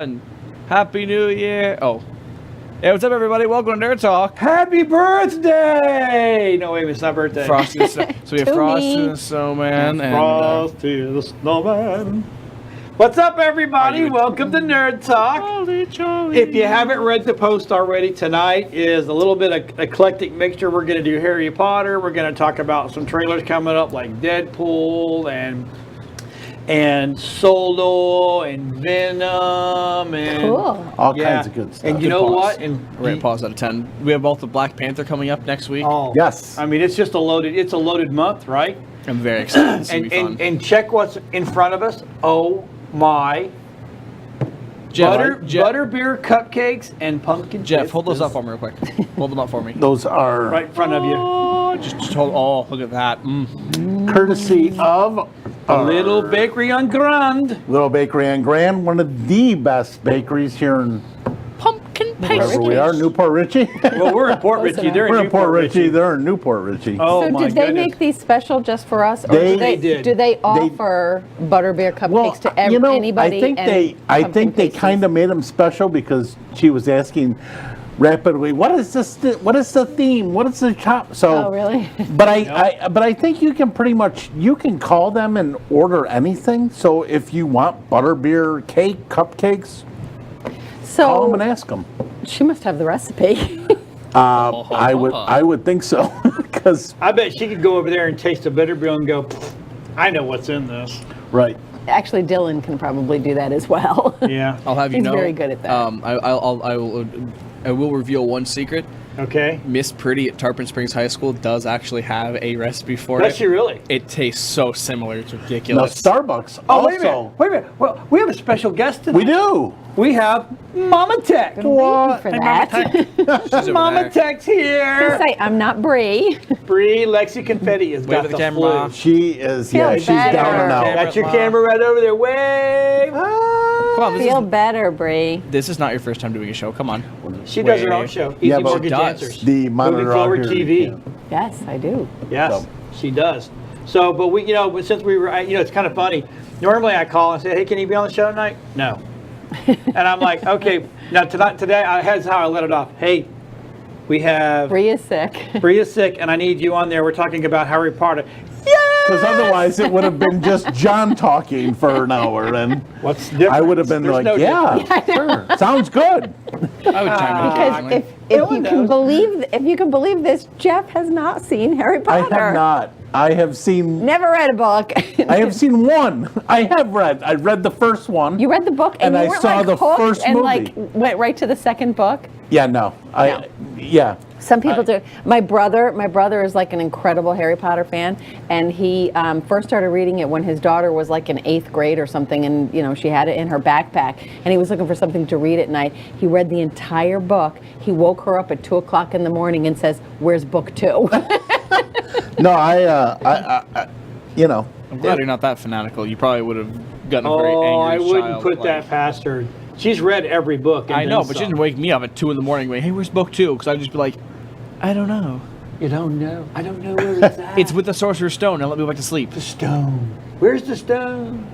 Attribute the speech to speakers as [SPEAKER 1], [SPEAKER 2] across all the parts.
[SPEAKER 1] And Happy New Year. Oh. Hey, what's up, everybody? Welcome to Nerd Talk.
[SPEAKER 2] Happy birthday! No, wait, it's not birthday.
[SPEAKER 1] Frosty so we have
[SPEAKER 3] To
[SPEAKER 1] Frosty
[SPEAKER 3] me.
[SPEAKER 1] the Snowman. And,
[SPEAKER 2] Frosty the Snowman. What's up, everybody? Welcome to Nerd Talk. If you haven't read the post already, tonight is a little bit of eclectic mixture. We're going to do Harry Potter. We're going to talk about some trailers coming up like Deadpool and Solo and Venom and
[SPEAKER 3] Cool.
[SPEAKER 4] All kinds of good stuff.
[SPEAKER 2] And you know what? And
[SPEAKER 1] we're at pause out of 10. We have both the Black Panther coming up next week.
[SPEAKER 2] oh,
[SPEAKER 4] Yes.
[SPEAKER 2] I mean, it's just a loaded month, right?
[SPEAKER 1] I'm very excited. It's gonna be fun.
[SPEAKER 2] And check what's in front of us. Oh my!
[SPEAKER 1] Jeff,
[SPEAKER 2] Butterbeer cupcakes and pumpkin.
[SPEAKER 1] Jeff, hold those
[SPEAKER 2] Kisses.
[SPEAKER 1] up for me real quick. Hold them up for me.
[SPEAKER 4] Those are
[SPEAKER 2] Right in front of you.
[SPEAKER 1] Oh, just hold. Oh, look at that.
[SPEAKER 4] courtesy of
[SPEAKER 2] A little bakery on Grand.
[SPEAKER 4] Little Bakery and Grand, one of the best bakeries here in
[SPEAKER 1] Pumpkin
[SPEAKER 4] wherever
[SPEAKER 1] pastry.
[SPEAKER 4] we are, Newport Richie.
[SPEAKER 2] Well, we're in Port Richie. They're
[SPEAKER 4] We're in
[SPEAKER 2] Newport
[SPEAKER 4] Port Richie. They're in Newport Richie.
[SPEAKER 2] Oh
[SPEAKER 3] So
[SPEAKER 2] my
[SPEAKER 3] did they
[SPEAKER 2] goodness.
[SPEAKER 3] make these special just for us, or
[SPEAKER 4] They
[SPEAKER 2] did.
[SPEAKER 3] do they offer butterbeer cupcakes to anybody?
[SPEAKER 4] I think they kind of made them special because she was asking rapidly, what is this? What is the theme? What is the chop? So,
[SPEAKER 3] Oh, really?
[SPEAKER 4] But I think you can pretty much call them and order anything. So if you want butterbeer cake, cupcakes, call them and
[SPEAKER 3] So
[SPEAKER 4] ask them.
[SPEAKER 3] she must have the recipe.
[SPEAKER 4] I would think so because
[SPEAKER 2] I bet she could go over there and taste a butterbeer and go, I know what's in this.
[SPEAKER 4] right.
[SPEAKER 3] Actually, Dylan can probably do that as well.
[SPEAKER 2] Yeah.
[SPEAKER 1] I'll have you
[SPEAKER 3] He's
[SPEAKER 1] know.
[SPEAKER 3] very good at that.
[SPEAKER 1] I will reveal one secret.
[SPEAKER 2] Okay.
[SPEAKER 1] Miss Pretty at Tarpon Springs High School does actually have a recipe for
[SPEAKER 2] Does
[SPEAKER 1] it.
[SPEAKER 2] she really?
[SPEAKER 1] It tastes so similar. It's
[SPEAKER 4] Now
[SPEAKER 1] ridiculous.
[SPEAKER 4] Starbucks
[SPEAKER 2] Oh,
[SPEAKER 4] also.
[SPEAKER 2] wait a minute. Well, we have a special guest tonight.
[SPEAKER 4] We do.
[SPEAKER 2] We have Mama Tech.
[SPEAKER 4] What?
[SPEAKER 3] For that.
[SPEAKER 1] She's over
[SPEAKER 2] Mama
[SPEAKER 1] there.
[SPEAKER 2] Tech's here.
[SPEAKER 3] Say, I'm not Bree.
[SPEAKER 2] Bree Lexi Confetti has
[SPEAKER 1] Wave
[SPEAKER 2] got
[SPEAKER 1] at
[SPEAKER 2] the
[SPEAKER 1] the camera.
[SPEAKER 2] flu.
[SPEAKER 4] She is.
[SPEAKER 3] Feel
[SPEAKER 4] She's
[SPEAKER 3] better.
[SPEAKER 4] down and out.
[SPEAKER 2] Got your camera right over there. Wave.
[SPEAKER 1] Come on,
[SPEAKER 3] Feel better, Bree.
[SPEAKER 1] this is not your first time doing a show. Come on.
[SPEAKER 2] She does her own
[SPEAKER 1] Wave.
[SPEAKER 2] show. Easy
[SPEAKER 4] Yeah, but
[SPEAKER 2] Mortgage
[SPEAKER 1] she does.
[SPEAKER 2] Answers.
[SPEAKER 4] The monitor
[SPEAKER 2] Moving Forward
[SPEAKER 4] out here,
[SPEAKER 2] TV.
[SPEAKER 4] you can't.
[SPEAKER 3] Yes, I do.
[SPEAKER 2] Yes,
[SPEAKER 4] So-
[SPEAKER 2] she does. So, but we, but since we were, it's kind of funny. Normally I call and say, hey, can you be on the show tonight? No. And I'm like, okay. Now today, that's how I let it off. Hey, we have
[SPEAKER 3] Bree is sick.
[SPEAKER 2] Bree is sick, and I need you on there. We're talking about Harry Potter.
[SPEAKER 4] Because otherwise it would have been just John talking for an hour, and
[SPEAKER 2] What's the difference?
[SPEAKER 4] I would have been
[SPEAKER 2] There's
[SPEAKER 4] like,
[SPEAKER 2] no
[SPEAKER 4] yeah, sure, sounds good.
[SPEAKER 1] I would chime in
[SPEAKER 3] Because
[SPEAKER 1] occasionally.
[SPEAKER 3] if you can believe this, Jeff has not seen Harry
[SPEAKER 4] I
[SPEAKER 3] Potter.
[SPEAKER 4] have not. I have seen.
[SPEAKER 3] Never read a book.
[SPEAKER 4] I have seen one. I have read. I read the first one.
[SPEAKER 3] You read the book and,
[SPEAKER 4] And
[SPEAKER 3] you
[SPEAKER 4] I
[SPEAKER 3] weren't
[SPEAKER 4] saw
[SPEAKER 3] like
[SPEAKER 4] the
[SPEAKER 3] hooked
[SPEAKER 4] first
[SPEAKER 3] and
[SPEAKER 4] movie.
[SPEAKER 3] like went right to the second book.
[SPEAKER 4] Yeah, no. Yeah.
[SPEAKER 3] Some people do. My brother is like an incredible Harry Potter fan, and he first started reading it when his daughter was like in 8th grade or something, and she had it in her backpack, and he was looking for something to read at night. He read the entire book. He woke her up at 2:00 in the morning and says, "Where's book 2?"
[SPEAKER 4] No,
[SPEAKER 1] I'm glad you're not that fanatical. You probably would have gotten a very angry
[SPEAKER 2] Oh, I wouldn't
[SPEAKER 1] child,
[SPEAKER 2] put
[SPEAKER 1] like-
[SPEAKER 2] that past her. She's read every book. And
[SPEAKER 1] I know,
[SPEAKER 2] then
[SPEAKER 1] but she
[SPEAKER 2] some.
[SPEAKER 1] didn't wake me up at 2 in the morning going, hey, where's book 2? Because I'd just be like, I don't know.
[SPEAKER 2] You don't know. I don't know where it's at.
[SPEAKER 1] It's with the Sorcerer's Stone. Now let me go back to sleep.
[SPEAKER 2] the stone. Where's the stone?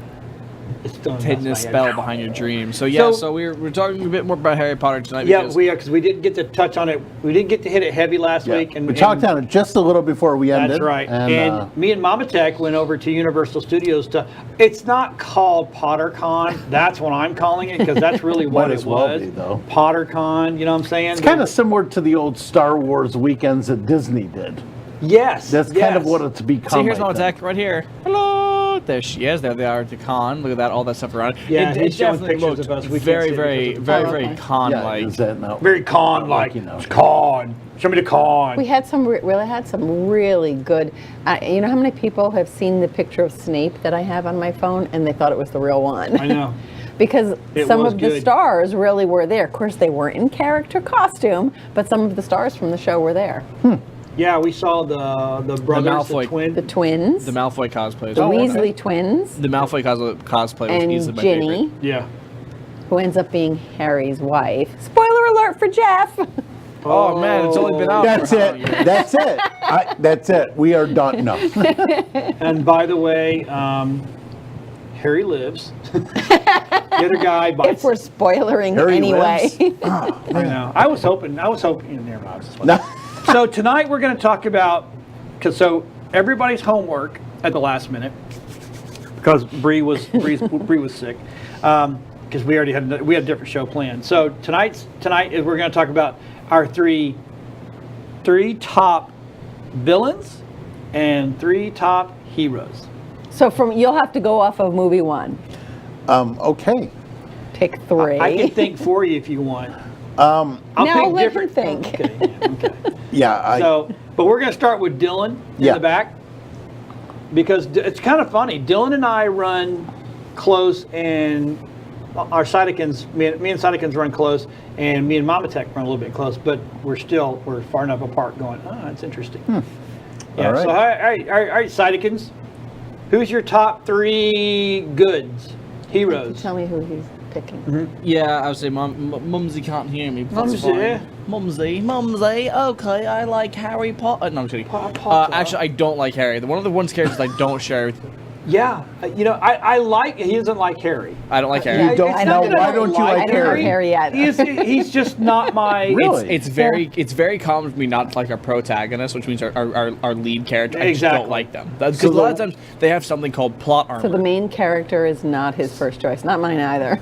[SPEAKER 2] The stone.
[SPEAKER 1] Hidden a
[SPEAKER 2] that's my
[SPEAKER 1] spell
[SPEAKER 2] head.
[SPEAKER 1] behind your dreams. So yeah,
[SPEAKER 2] So-
[SPEAKER 1] so we're talking a bit more about Harry Potter tonight.
[SPEAKER 2] Yeah,
[SPEAKER 1] because
[SPEAKER 2] because we didn't get to touch on it. We didn't get to hit it heavy last week.
[SPEAKER 4] we talked on it just a little before we ended.
[SPEAKER 2] That's right.
[SPEAKER 4] And,
[SPEAKER 2] And me and Mama Tech went over to Universal Studios to. It's not called PotterCon. That's what I'm calling it because that's really what
[SPEAKER 4] Might
[SPEAKER 2] it
[SPEAKER 4] as well
[SPEAKER 2] was.
[SPEAKER 4] be, though.
[SPEAKER 2] PotterCon. You know what I'm saying?
[SPEAKER 4] it's kind of similar to the old Star Wars weekends that Disney did.
[SPEAKER 2] Yes.
[SPEAKER 4] That's kind of what it's
[SPEAKER 1] see,
[SPEAKER 4] become.
[SPEAKER 1] here's
[SPEAKER 4] I
[SPEAKER 1] Mama
[SPEAKER 4] think.
[SPEAKER 1] Tech right here. Hello. There she is. There they are at the con. Look at that, all that stuff around.
[SPEAKER 2] Yeah,
[SPEAKER 1] it
[SPEAKER 2] he's showing
[SPEAKER 1] definitely
[SPEAKER 2] pictures
[SPEAKER 1] looked
[SPEAKER 2] of us. We can't
[SPEAKER 1] very,
[SPEAKER 2] see it
[SPEAKER 1] very,
[SPEAKER 2] because of-
[SPEAKER 1] very,
[SPEAKER 3] Oh,
[SPEAKER 1] very
[SPEAKER 3] okay.
[SPEAKER 1] con-like.
[SPEAKER 4] Yeah, is that now?
[SPEAKER 2] Very con-like.
[SPEAKER 4] Like,
[SPEAKER 2] Con. Show me the con.
[SPEAKER 3] We had some really good. You know how many people have seen the picture of Snape that I have on my phone and they thought it was the real one?
[SPEAKER 2] I know.
[SPEAKER 3] Because
[SPEAKER 2] It
[SPEAKER 3] some
[SPEAKER 2] was
[SPEAKER 3] of the
[SPEAKER 2] good.
[SPEAKER 3] stars really were there. Of course, they weren't in character costume, but some of the stars from the show were there.
[SPEAKER 2] Yeah, we saw the brothers,
[SPEAKER 1] Malfoy.
[SPEAKER 2] the twin.
[SPEAKER 3] The twins,
[SPEAKER 1] The Malfoy cosplay.
[SPEAKER 3] the
[SPEAKER 2] Oh, okay.
[SPEAKER 3] Weasley twins,
[SPEAKER 1] The Malfoy cosplay was easily
[SPEAKER 3] and
[SPEAKER 1] my
[SPEAKER 3] Ginny,
[SPEAKER 1] favorite.
[SPEAKER 2] Yeah.
[SPEAKER 3] who ends up being Harry's wife. Spoiler alert for Jeff!
[SPEAKER 1] Oh man, it's only been out.
[SPEAKER 4] That's
[SPEAKER 1] for how
[SPEAKER 4] it.
[SPEAKER 1] long?
[SPEAKER 4] That's it. That's it. We are done. No.
[SPEAKER 2] And by the way, Harry lives. The other guy
[SPEAKER 3] If
[SPEAKER 2] bites.
[SPEAKER 3] we're spoilering
[SPEAKER 4] Harry
[SPEAKER 3] anyway.
[SPEAKER 2] I know. I was hoping. Never mind.
[SPEAKER 4] No.
[SPEAKER 2] So tonight we're going to talk about, so everybody's homework at the last minute, because Bree was sick, because we had a different show planned. So tonight is we're going to talk about our three top villains and 3 top heroes.
[SPEAKER 3] So you'll have to go off of movie 1.
[SPEAKER 4] Okay.
[SPEAKER 3] Pick 3.
[SPEAKER 2] I can think for you if you want.
[SPEAKER 3] Now
[SPEAKER 2] pick
[SPEAKER 3] let him
[SPEAKER 2] different.
[SPEAKER 3] think.
[SPEAKER 2] Okay.
[SPEAKER 4] Yeah.
[SPEAKER 2] But we're going to start with Dylan in
[SPEAKER 4] Yeah.
[SPEAKER 2] the back, because it's kind of funny. Dylan and I run close, and our Sidekins, me and Sidekins run close, and me and Mama Tech run a little bit close, but we're far enough apart going, that's interesting. Yeah,
[SPEAKER 4] All right.
[SPEAKER 2] so all right, Sidekins, who's your top 3 goods, heroes?
[SPEAKER 3] Tell me who he's picking.
[SPEAKER 1] Yeah, I would say Mumsy can't hear me. But that's
[SPEAKER 2] Mumsy,
[SPEAKER 1] fine.
[SPEAKER 2] yeah.
[SPEAKER 1] Mumsy, okay, I like Harry Potter. No, I'm kidding.
[SPEAKER 2] Potter.
[SPEAKER 1] Actually, I don't like Harry. One of the characters I don't share with.
[SPEAKER 2] Yeah, I like, he doesn't like Harry.
[SPEAKER 1] I don't like Harry.
[SPEAKER 4] You don't
[SPEAKER 2] It's
[SPEAKER 4] know.
[SPEAKER 2] not that
[SPEAKER 4] Why
[SPEAKER 2] I
[SPEAKER 4] don't you
[SPEAKER 3] I
[SPEAKER 4] like
[SPEAKER 3] don't like
[SPEAKER 4] Harry?
[SPEAKER 3] Harry either.
[SPEAKER 2] He's just not my...
[SPEAKER 4] Really?
[SPEAKER 1] It's very common for me not to like our protagonist, which means our lead character. I just
[SPEAKER 2] Exactly.
[SPEAKER 1] don't like them. Because a lot of times they have something called plot armor.
[SPEAKER 3] So the main character is not his first choice. Not mine either.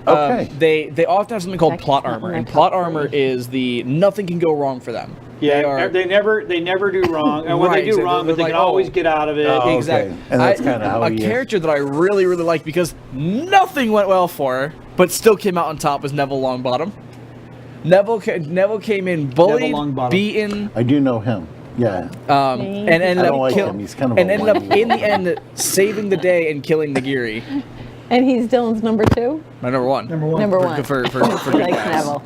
[SPEAKER 4] Okay.
[SPEAKER 1] They often have something called
[SPEAKER 3] Actually,
[SPEAKER 1] plot
[SPEAKER 3] it's not
[SPEAKER 1] armor,
[SPEAKER 3] in my
[SPEAKER 1] and plot
[SPEAKER 3] top
[SPEAKER 1] armor
[SPEAKER 3] three.
[SPEAKER 1] is the nothing can go wrong for them.
[SPEAKER 2] Yeah, they never do wrong. And when
[SPEAKER 1] Right,
[SPEAKER 2] they do
[SPEAKER 1] so
[SPEAKER 2] wrong,
[SPEAKER 1] they're
[SPEAKER 2] but they
[SPEAKER 1] like,
[SPEAKER 2] can always
[SPEAKER 1] oh.
[SPEAKER 2] get out of it.
[SPEAKER 4] Oh, okay.
[SPEAKER 1] Exactly.
[SPEAKER 4] And that's kinda how
[SPEAKER 1] a
[SPEAKER 4] he is.
[SPEAKER 1] character that I really like because nothing went well for her, but still came out on top was Neville Longbottom. Neville came in bullied,
[SPEAKER 2] Longbottom.
[SPEAKER 1] beaten,
[SPEAKER 4] I do know him. Yeah.
[SPEAKER 1] and ended
[SPEAKER 4] I don't
[SPEAKER 1] up
[SPEAKER 4] like
[SPEAKER 1] kill-
[SPEAKER 4] him. He's kind of
[SPEAKER 1] and
[SPEAKER 4] a
[SPEAKER 1] ended up
[SPEAKER 4] whiny
[SPEAKER 1] in the end saving the day and killing Nagiri.
[SPEAKER 3] And he's Dylan's number 2?
[SPEAKER 1] My number one.
[SPEAKER 3] Number 1.
[SPEAKER 1] For good
[SPEAKER 3] Likes
[SPEAKER 1] guys.
[SPEAKER 3] Neville.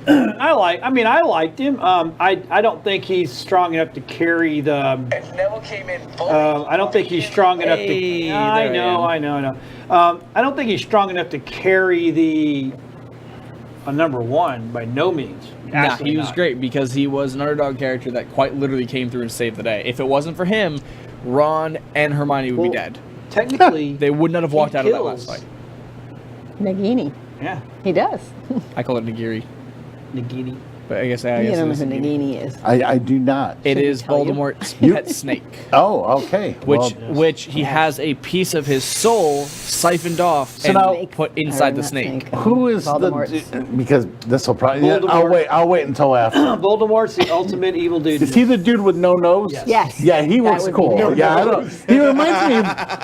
[SPEAKER 2] I liked him. I don't think he's strong enough to carry the.
[SPEAKER 1] Neville came in
[SPEAKER 2] I don't think he's strong enough
[SPEAKER 1] Hey,
[SPEAKER 2] to.
[SPEAKER 1] there
[SPEAKER 2] I
[SPEAKER 1] I
[SPEAKER 2] know. I don't think he's strong enough to carry the. Number 1 by no means.
[SPEAKER 1] Nah,
[SPEAKER 2] Absolutely
[SPEAKER 1] he was
[SPEAKER 2] not.
[SPEAKER 1] great because he was an underdog character that quite literally came through and saved the day. If it wasn't for him, Ron and Hermione would be dead.
[SPEAKER 2] Technically,
[SPEAKER 1] They would not have walked out of that
[SPEAKER 2] kills.
[SPEAKER 1] last fight.
[SPEAKER 3] Nagini.
[SPEAKER 2] Yeah,
[SPEAKER 3] He does.
[SPEAKER 1] I call it Nagiri,
[SPEAKER 2] Nagini.
[SPEAKER 1] but I guess
[SPEAKER 3] You
[SPEAKER 1] it
[SPEAKER 3] don't know
[SPEAKER 1] is
[SPEAKER 3] who
[SPEAKER 1] Nagiri.
[SPEAKER 3] Nagini is.
[SPEAKER 4] I do not.
[SPEAKER 1] It
[SPEAKER 3] Should we
[SPEAKER 1] is
[SPEAKER 3] tell you?
[SPEAKER 1] Voldemort's
[SPEAKER 4] You-
[SPEAKER 1] pet snake,
[SPEAKER 4] Oh, okay.
[SPEAKER 1] which he has a piece of his soul siphoned off and
[SPEAKER 4] now-
[SPEAKER 1] put inside the snake.
[SPEAKER 4] Who is
[SPEAKER 3] Voldemort's.
[SPEAKER 4] because this will probably. Yeah,
[SPEAKER 2] Voldemort.
[SPEAKER 4] I'll wait until after.
[SPEAKER 2] Voldemort's the ultimate evil dude.
[SPEAKER 4] Is he the dude with no nose?
[SPEAKER 2] Yes.
[SPEAKER 3] Yes.
[SPEAKER 4] Yeah, he
[SPEAKER 3] That
[SPEAKER 4] looks
[SPEAKER 3] would be
[SPEAKER 4] cool.
[SPEAKER 3] him.
[SPEAKER 4] Yeah, I don't.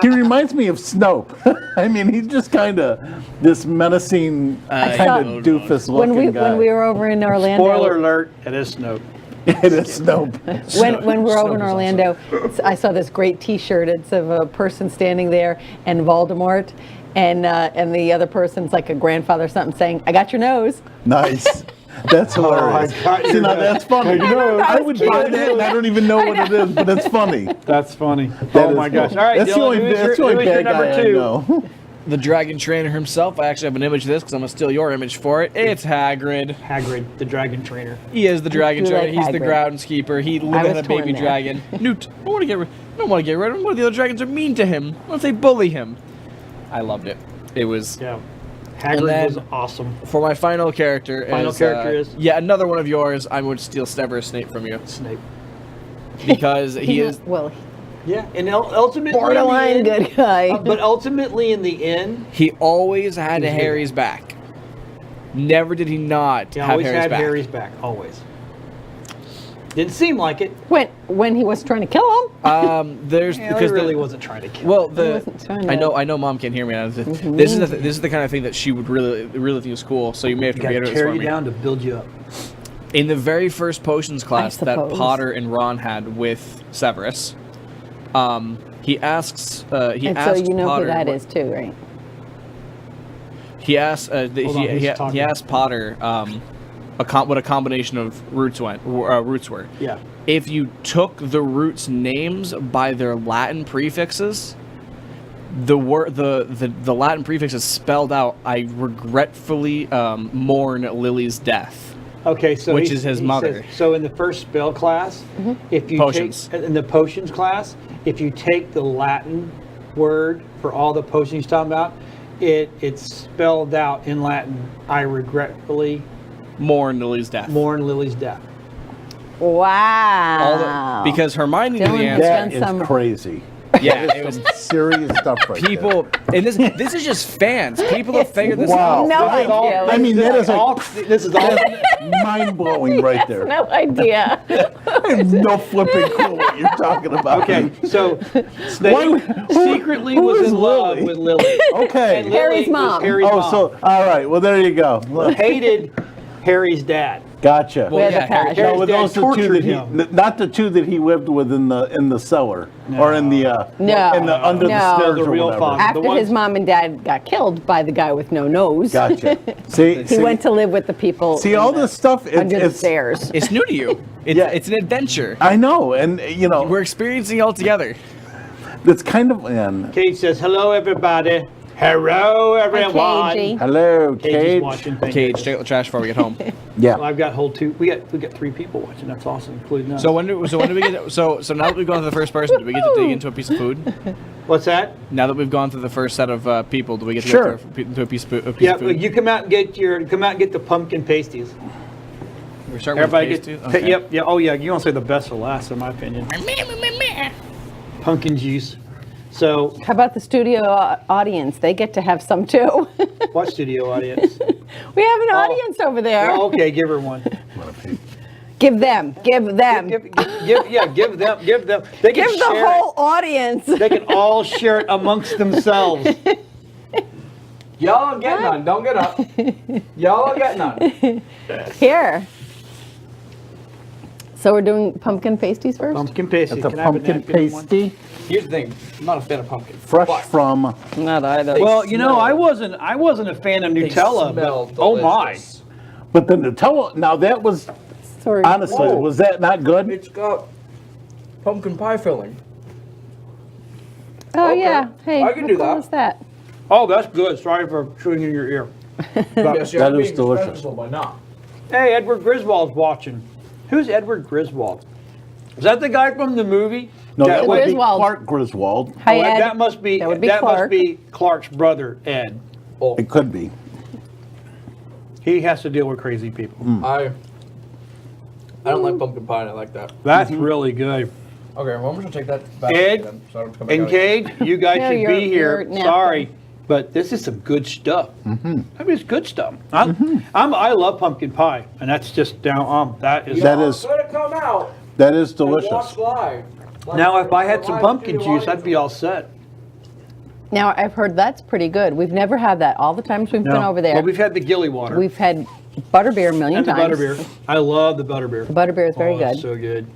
[SPEAKER 4] He reminds me of Snope. I mean, he's just kind of this menacing kind
[SPEAKER 3] saw-
[SPEAKER 4] of doofus
[SPEAKER 3] When
[SPEAKER 4] looking
[SPEAKER 3] we
[SPEAKER 4] guy.
[SPEAKER 3] when we were over in Orlando.
[SPEAKER 2] Spoiler alert! It is Snoke.
[SPEAKER 4] It is Snope.
[SPEAKER 3] When we were over in
[SPEAKER 2] Snow is
[SPEAKER 3] Orlando, I saw this great T-shirt. It's of a person standing there and Voldemort, and the other person's like a grandfather or something saying, "I got your nose."
[SPEAKER 4] Nice. That's hilarious.
[SPEAKER 2] got
[SPEAKER 4] See,
[SPEAKER 2] your
[SPEAKER 4] now
[SPEAKER 2] nose.
[SPEAKER 4] that's funny. I would buy that, and I don't even know what it is, but it's funny.
[SPEAKER 2] That's funny.
[SPEAKER 4] That
[SPEAKER 2] Oh
[SPEAKER 4] is
[SPEAKER 2] my gosh!
[SPEAKER 4] funny.
[SPEAKER 2] All right,
[SPEAKER 4] That's the
[SPEAKER 2] Dylan,
[SPEAKER 4] only, that's the only
[SPEAKER 2] who is your
[SPEAKER 4] bad
[SPEAKER 2] number
[SPEAKER 4] guy
[SPEAKER 2] 2?
[SPEAKER 4] I know.
[SPEAKER 1] The dragon trainer himself. I actually have an image of this because I'm gonna steal your image for it. It's Hagrid.
[SPEAKER 2] Hagrid, the dragon trainer.
[SPEAKER 1] He is the dragon
[SPEAKER 3] do
[SPEAKER 1] trainer.
[SPEAKER 3] like
[SPEAKER 1] He's the
[SPEAKER 3] Hagrid.
[SPEAKER 1] groundskeeper. He
[SPEAKER 3] I
[SPEAKER 1] literally
[SPEAKER 3] was
[SPEAKER 1] had a baby
[SPEAKER 3] torn there.
[SPEAKER 1] dragon. Newt, I don't want to get rid of him. One of the other dragons are mean to him. Let's say bully him. I loved it. It was
[SPEAKER 2] Yeah,
[SPEAKER 1] And
[SPEAKER 2] Hagrid
[SPEAKER 1] then-
[SPEAKER 2] was awesome.
[SPEAKER 1] for my final character.
[SPEAKER 2] Final character is?
[SPEAKER 1] yeah, another one of yours. I'm going to steal Severus Snape from you
[SPEAKER 2] Snape.
[SPEAKER 1] because he is.
[SPEAKER 3] well
[SPEAKER 2] Yeah, and ultimately,
[SPEAKER 3] borderline
[SPEAKER 2] in the end-
[SPEAKER 3] good guy.
[SPEAKER 2] but ultimately, in the end,
[SPEAKER 1] He always had
[SPEAKER 2] He was
[SPEAKER 1] Harry's back. Never did he not
[SPEAKER 2] he
[SPEAKER 1] have
[SPEAKER 2] always
[SPEAKER 1] Harry's
[SPEAKER 2] had
[SPEAKER 1] back.
[SPEAKER 2] Harry's back. Always. Didn't seem like it.
[SPEAKER 3] when he was trying to kill him.
[SPEAKER 1] There's
[SPEAKER 2] Yeah,
[SPEAKER 1] because
[SPEAKER 2] he really
[SPEAKER 1] the,
[SPEAKER 2] wasn't trying to kill.
[SPEAKER 1] well
[SPEAKER 3] He
[SPEAKER 1] the
[SPEAKER 3] wasn't trying
[SPEAKER 1] I
[SPEAKER 3] to-
[SPEAKER 1] know Mom can't hear me now. This is this is the kind of thing that she would really think was cool. So you may have to
[SPEAKER 2] got to
[SPEAKER 1] reiterate this
[SPEAKER 2] tear
[SPEAKER 1] for
[SPEAKER 2] you
[SPEAKER 1] me.
[SPEAKER 2] down to build you up.
[SPEAKER 1] In the very first potions class that
[SPEAKER 3] suppose.
[SPEAKER 1] Potter and Ron had with Severus, he asks he
[SPEAKER 3] And so
[SPEAKER 1] asks
[SPEAKER 3] you know
[SPEAKER 1] Potter
[SPEAKER 3] who that
[SPEAKER 1] what-
[SPEAKER 3] is too, right?
[SPEAKER 1] He asked
[SPEAKER 2] Hold on, he's talking.
[SPEAKER 1] he asked Potter what a combination of roots were.
[SPEAKER 2] Yeah.
[SPEAKER 1] If you took the roots' names by their Latin prefixes, the Latin prefixes spelled out, "I regretfully mourn Lily's death."
[SPEAKER 2] Okay, so
[SPEAKER 1] Which is his
[SPEAKER 2] he
[SPEAKER 1] mother.
[SPEAKER 2] says- so in the first spell class, if you
[SPEAKER 1] Potions.
[SPEAKER 2] take in the potions class, if you take the Latin word for all the potions he's talking about, it's spelled out in Latin, I regretfully
[SPEAKER 1] Mourn Lily's death.
[SPEAKER 2] mourn Lily's death.
[SPEAKER 3] Wow.
[SPEAKER 1] Because Hermione knew
[SPEAKER 3] Dylan
[SPEAKER 1] the
[SPEAKER 3] has
[SPEAKER 1] answer.
[SPEAKER 3] done
[SPEAKER 4] That is
[SPEAKER 3] some-
[SPEAKER 4] crazy.
[SPEAKER 1] Yeah, it was
[SPEAKER 4] Serious stuff right
[SPEAKER 1] people, and this is just fans. People have figured this
[SPEAKER 4] Wow.
[SPEAKER 1] out.
[SPEAKER 3] No
[SPEAKER 2] This is all-
[SPEAKER 3] idea.
[SPEAKER 4] I mean, that is
[SPEAKER 2] this is all.
[SPEAKER 4] mind blowing right there.
[SPEAKER 3] No idea.
[SPEAKER 4] I have no flipping clue what you're talking about.
[SPEAKER 2] Okay, so they
[SPEAKER 4] Why-
[SPEAKER 2] secretly
[SPEAKER 4] who
[SPEAKER 2] was
[SPEAKER 4] is
[SPEAKER 2] in love
[SPEAKER 4] Lily?
[SPEAKER 2] with Lily.
[SPEAKER 4] Okay.
[SPEAKER 2] And Lily
[SPEAKER 3] Harry's
[SPEAKER 2] was
[SPEAKER 3] mom.
[SPEAKER 2] Harry's
[SPEAKER 4] Oh,
[SPEAKER 2] mom.
[SPEAKER 4] so all right. Well, there you go.
[SPEAKER 2] Hated Harry's dad.
[SPEAKER 4] Gotcha.
[SPEAKER 1] Well,
[SPEAKER 3] With
[SPEAKER 1] yeah,
[SPEAKER 3] a passion.
[SPEAKER 2] Harry-
[SPEAKER 4] No, with
[SPEAKER 2] dad
[SPEAKER 4] those the two
[SPEAKER 2] tortured
[SPEAKER 4] that
[SPEAKER 2] him.
[SPEAKER 4] not the two that he lived with in the cellar or in the
[SPEAKER 3] No.
[SPEAKER 4] in the under
[SPEAKER 3] No.
[SPEAKER 4] the stairs
[SPEAKER 2] The
[SPEAKER 4] or
[SPEAKER 2] real
[SPEAKER 4] whatever.
[SPEAKER 2] father.
[SPEAKER 3] After
[SPEAKER 2] The ones-
[SPEAKER 3] his mom and dad got killed by the guy with no nose,
[SPEAKER 4] Gotcha. See,
[SPEAKER 3] he went to live with the people
[SPEAKER 4] see all this stuff.
[SPEAKER 3] under the
[SPEAKER 4] It's
[SPEAKER 3] stairs.
[SPEAKER 1] It's new to you. It's,
[SPEAKER 4] Yeah.
[SPEAKER 1] it's an adventure.
[SPEAKER 4] I know, and you know,
[SPEAKER 1] We're experiencing it all together.
[SPEAKER 4] it's kind of. And
[SPEAKER 2] Kate says, "Hello, everybody. Hello, everyone."
[SPEAKER 3] KG.
[SPEAKER 4] hello,
[SPEAKER 2] Cage is
[SPEAKER 4] Cage.
[SPEAKER 2] watching. Thank
[SPEAKER 1] Cage,
[SPEAKER 2] you.
[SPEAKER 1] take out the trash before we get home.
[SPEAKER 4] Yeah.
[SPEAKER 2] Well, I've got whole two. We got 3 people watching. That's awesome, including us.
[SPEAKER 1] So when do we get? So now that we've gone through the first person, do we get to dig into a piece of food?
[SPEAKER 2] What's that?
[SPEAKER 1] Now that we've gone through the first set of people, do we get to
[SPEAKER 4] Sure.
[SPEAKER 1] go into a piece of food?
[SPEAKER 2] Yeah, you come out and get the pumpkin pasties.
[SPEAKER 1] We're starting with
[SPEAKER 2] Everybody
[SPEAKER 1] pasties?
[SPEAKER 2] get. Yep. Yeah. Oh yeah. You want to say the best for last, in my opinion. Pumpkin juice. So,
[SPEAKER 3] How about the studio audience? They get to have some too.
[SPEAKER 2] what studio audience?
[SPEAKER 3] We have an audience over there.
[SPEAKER 2] Oh, okay, give her one.
[SPEAKER 3] Give them. Give them.
[SPEAKER 2] Give them. They can
[SPEAKER 3] Give the
[SPEAKER 2] share
[SPEAKER 3] whole audience.
[SPEAKER 2] It. They can all share it amongst themselves.
[SPEAKER 1] Y'all get none. Don't get up. Y'all get none.
[SPEAKER 3] Here. So we're doing pumpkin pasties first?
[SPEAKER 2] Pumpkin pasty.
[SPEAKER 4] It's a
[SPEAKER 2] Can I have
[SPEAKER 4] pumpkin
[SPEAKER 2] napkin and one?
[SPEAKER 4] pasty,
[SPEAKER 1] Here's the thing. I'm not a fan of pumpkin.
[SPEAKER 4] fresh from.
[SPEAKER 3] Not either.
[SPEAKER 2] Well, you know,
[SPEAKER 1] Smell.
[SPEAKER 2] I wasn't a fan of Nutella.
[SPEAKER 1] smell
[SPEAKER 2] But, oh my!
[SPEAKER 1] delicious.
[SPEAKER 4] But the Nutella. Now that was
[SPEAKER 3] Sorry.
[SPEAKER 4] honestly,
[SPEAKER 1] Whoa.
[SPEAKER 4] was that not good?
[SPEAKER 1] It's got pumpkin pie filling.
[SPEAKER 3] Oh,
[SPEAKER 1] okay.
[SPEAKER 3] yeah. Hey,
[SPEAKER 1] I can
[SPEAKER 3] how
[SPEAKER 1] do
[SPEAKER 3] cool
[SPEAKER 1] that.
[SPEAKER 3] is that?
[SPEAKER 2] Oh, that's good. Sorry for chewing in your ear.
[SPEAKER 1] Yes, you're
[SPEAKER 4] That is
[SPEAKER 1] being
[SPEAKER 4] delicious.
[SPEAKER 1] responsible by not.
[SPEAKER 2] Hey, Edward Griswold's watching. Who's Edward Griswold? Is that the guy from the movie?
[SPEAKER 4] No, that would be
[SPEAKER 3] Griswold.
[SPEAKER 4] Clark Griswold.
[SPEAKER 3] Hi,
[SPEAKER 2] Oh,
[SPEAKER 3] Ed.
[SPEAKER 2] that must be
[SPEAKER 3] That would be Clark.
[SPEAKER 2] Clark's brother, Ed.
[SPEAKER 1] Oh,
[SPEAKER 4] It could be.
[SPEAKER 2] He has to deal with crazy people.
[SPEAKER 1] I don't like pumpkin pie, and I like that.
[SPEAKER 2] That's really good.
[SPEAKER 1] Okay, well, I'm just gonna take that back.
[SPEAKER 2] Ed
[SPEAKER 1] then, so I don't have to come back
[SPEAKER 2] and
[SPEAKER 1] out again.
[SPEAKER 2] Cage, you guys
[SPEAKER 3] No,
[SPEAKER 2] should
[SPEAKER 3] you're-
[SPEAKER 2] be here.
[SPEAKER 3] you're napkin.
[SPEAKER 2] Sorry, but this is some good stuff. I mean, it's good stuff. I love pumpkin pie, and that's just down. That is.
[SPEAKER 4] That is
[SPEAKER 1] Let it come out.
[SPEAKER 4] that is
[SPEAKER 1] and
[SPEAKER 4] delicious.
[SPEAKER 1] watch live.
[SPEAKER 2] Now, if I had some pumpkin juice, I'd be all set.
[SPEAKER 3] Now, I've heard that's pretty good. We've never had that. All the times we've been over there,
[SPEAKER 2] Well, we've had the gilly water.
[SPEAKER 3] we've had butterbeer a million
[SPEAKER 2] and the
[SPEAKER 3] times.
[SPEAKER 2] butterbeer. I love the butterbeer.
[SPEAKER 3] The butterbeer is very
[SPEAKER 2] Oh,
[SPEAKER 3] good.
[SPEAKER 2] it's so good.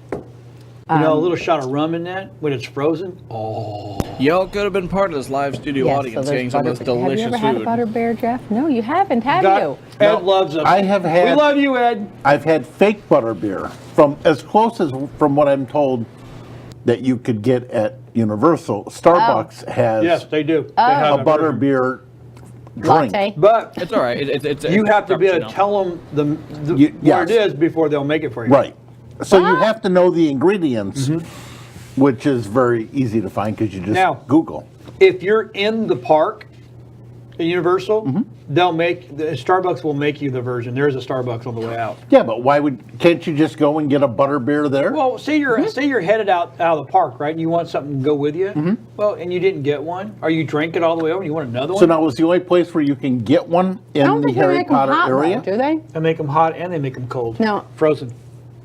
[SPEAKER 2] You know, a little shot of rum in that when it's frozen. Oh,
[SPEAKER 1] Y'all could have been part of this live studio
[SPEAKER 3] Yes, so
[SPEAKER 1] audience
[SPEAKER 3] there's
[SPEAKER 1] getting some of this delicious
[SPEAKER 3] Have you ever
[SPEAKER 1] food.
[SPEAKER 3] had a butterbeer, Jeff? No, you haven't, have you?
[SPEAKER 2] Ed loves us.
[SPEAKER 4] I have had.
[SPEAKER 2] We love you, Ed.
[SPEAKER 4] I've had fake butterbeer from as close as from what I'm told that you could get at Universal. Starbucks has
[SPEAKER 2] Yes, they do. They
[SPEAKER 3] Oh.
[SPEAKER 2] have
[SPEAKER 4] a
[SPEAKER 2] version.
[SPEAKER 4] butterbeer drink.
[SPEAKER 3] Latte.
[SPEAKER 2] But
[SPEAKER 1] It's all right. It's
[SPEAKER 2] you have to be able to
[SPEAKER 1] frappuccino.
[SPEAKER 2] tell them what
[SPEAKER 4] Yes.
[SPEAKER 2] it is before they'll make it for you.
[SPEAKER 4] Right. So you have to know the ingredients,
[SPEAKER 2] Mm-hmm.
[SPEAKER 4] which is very easy to find because you just
[SPEAKER 2] Now-
[SPEAKER 4] Google.
[SPEAKER 2] If you're in the park at Universal,
[SPEAKER 4] Mm-hmm.
[SPEAKER 2] Starbucks will make you the version. There is a Starbucks on the way out.
[SPEAKER 4] Yeah, but can't you just go and get a butterbeer there?
[SPEAKER 2] Well, say you're headed out of the park, right? And you want something to go with you. Well, and you didn't get one, or you drank it all the way over, and you want another
[SPEAKER 4] so
[SPEAKER 2] one.
[SPEAKER 4] now is the only place where you can get one
[SPEAKER 3] I
[SPEAKER 4] in
[SPEAKER 3] don't
[SPEAKER 4] the
[SPEAKER 3] think they
[SPEAKER 4] Harry
[SPEAKER 3] make them
[SPEAKER 4] Potter
[SPEAKER 3] hot,
[SPEAKER 4] area?
[SPEAKER 3] though, do they?
[SPEAKER 2] They make them hot and they make them cold.
[SPEAKER 3] No.
[SPEAKER 2] Frozen.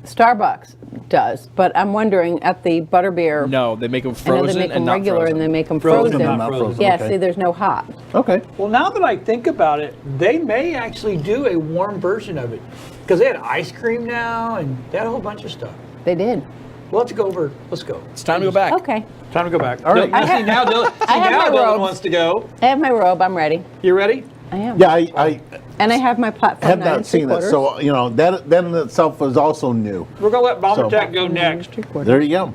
[SPEAKER 3] Starbucks does, but I'm wondering at the butterbeer.
[SPEAKER 1] No, they make them
[SPEAKER 3] I know
[SPEAKER 1] frozen
[SPEAKER 3] they make them
[SPEAKER 1] and not
[SPEAKER 3] regular
[SPEAKER 1] frozen.
[SPEAKER 3] and they make them
[SPEAKER 2] Frozen,
[SPEAKER 3] frozen.
[SPEAKER 2] not frozen.
[SPEAKER 3] Yeah,
[SPEAKER 4] okay.
[SPEAKER 3] see, there's no hot.
[SPEAKER 4] Okay.
[SPEAKER 2] Well, now that I think about it, they may actually do a warm version of it because they had ice cream now and they had a whole bunch of stuff.
[SPEAKER 3] They did.
[SPEAKER 2] Well, let's go over. Let's go.
[SPEAKER 1] It's time to go back.
[SPEAKER 3] Okay.
[SPEAKER 2] Time to go back.
[SPEAKER 4] All right.
[SPEAKER 2] Now, see, now Dylan,
[SPEAKER 3] I have my
[SPEAKER 2] Dylan
[SPEAKER 3] robes.
[SPEAKER 2] wants to go.
[SPEAKER 3] I have my robe. I'm ready.
[SPEAKER 2] You ready?
[SPEAKER 3] I am.
[SPEAKER 4] Yeah, I
[SPEAKER 3] And I have my platform.
[SPEAKER 4] have
[SPEAKER 3] 9
[SPEAKER 4] not seen it,
[SPEAKER 3] 3/4.
[SPEAKER 4] so you know that in itself was also new.
[SPEAKER 2] We're gonna let Bomber
[SPEAKER 4] So-
[SPEAKER 2] Tech go next
[SPEAKER 3] 3/4.
[SPEAKER 4] There you go.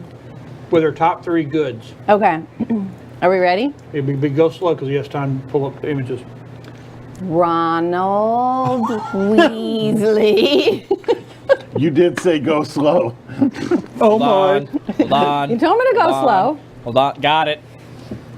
[SPEAKER 2] with her top 3 goods.
[SPEAKER 3] Okay. Are we ready?
[SPEAKER 2] Go slow because he has time to pull up the images.
[SPEAKER 3] Ronald Weasley.
[SPEAKER 4] You did say go slow.
[SPEAKER 2] Oh
[SPEAKER 1] Hold on. Hold on.
[SPEAKER 3] You told me to go
[SPEAKER 1] Hold on.
[SPEAKER 3] slow.
[SPEAKER 1] Hold on. Got it.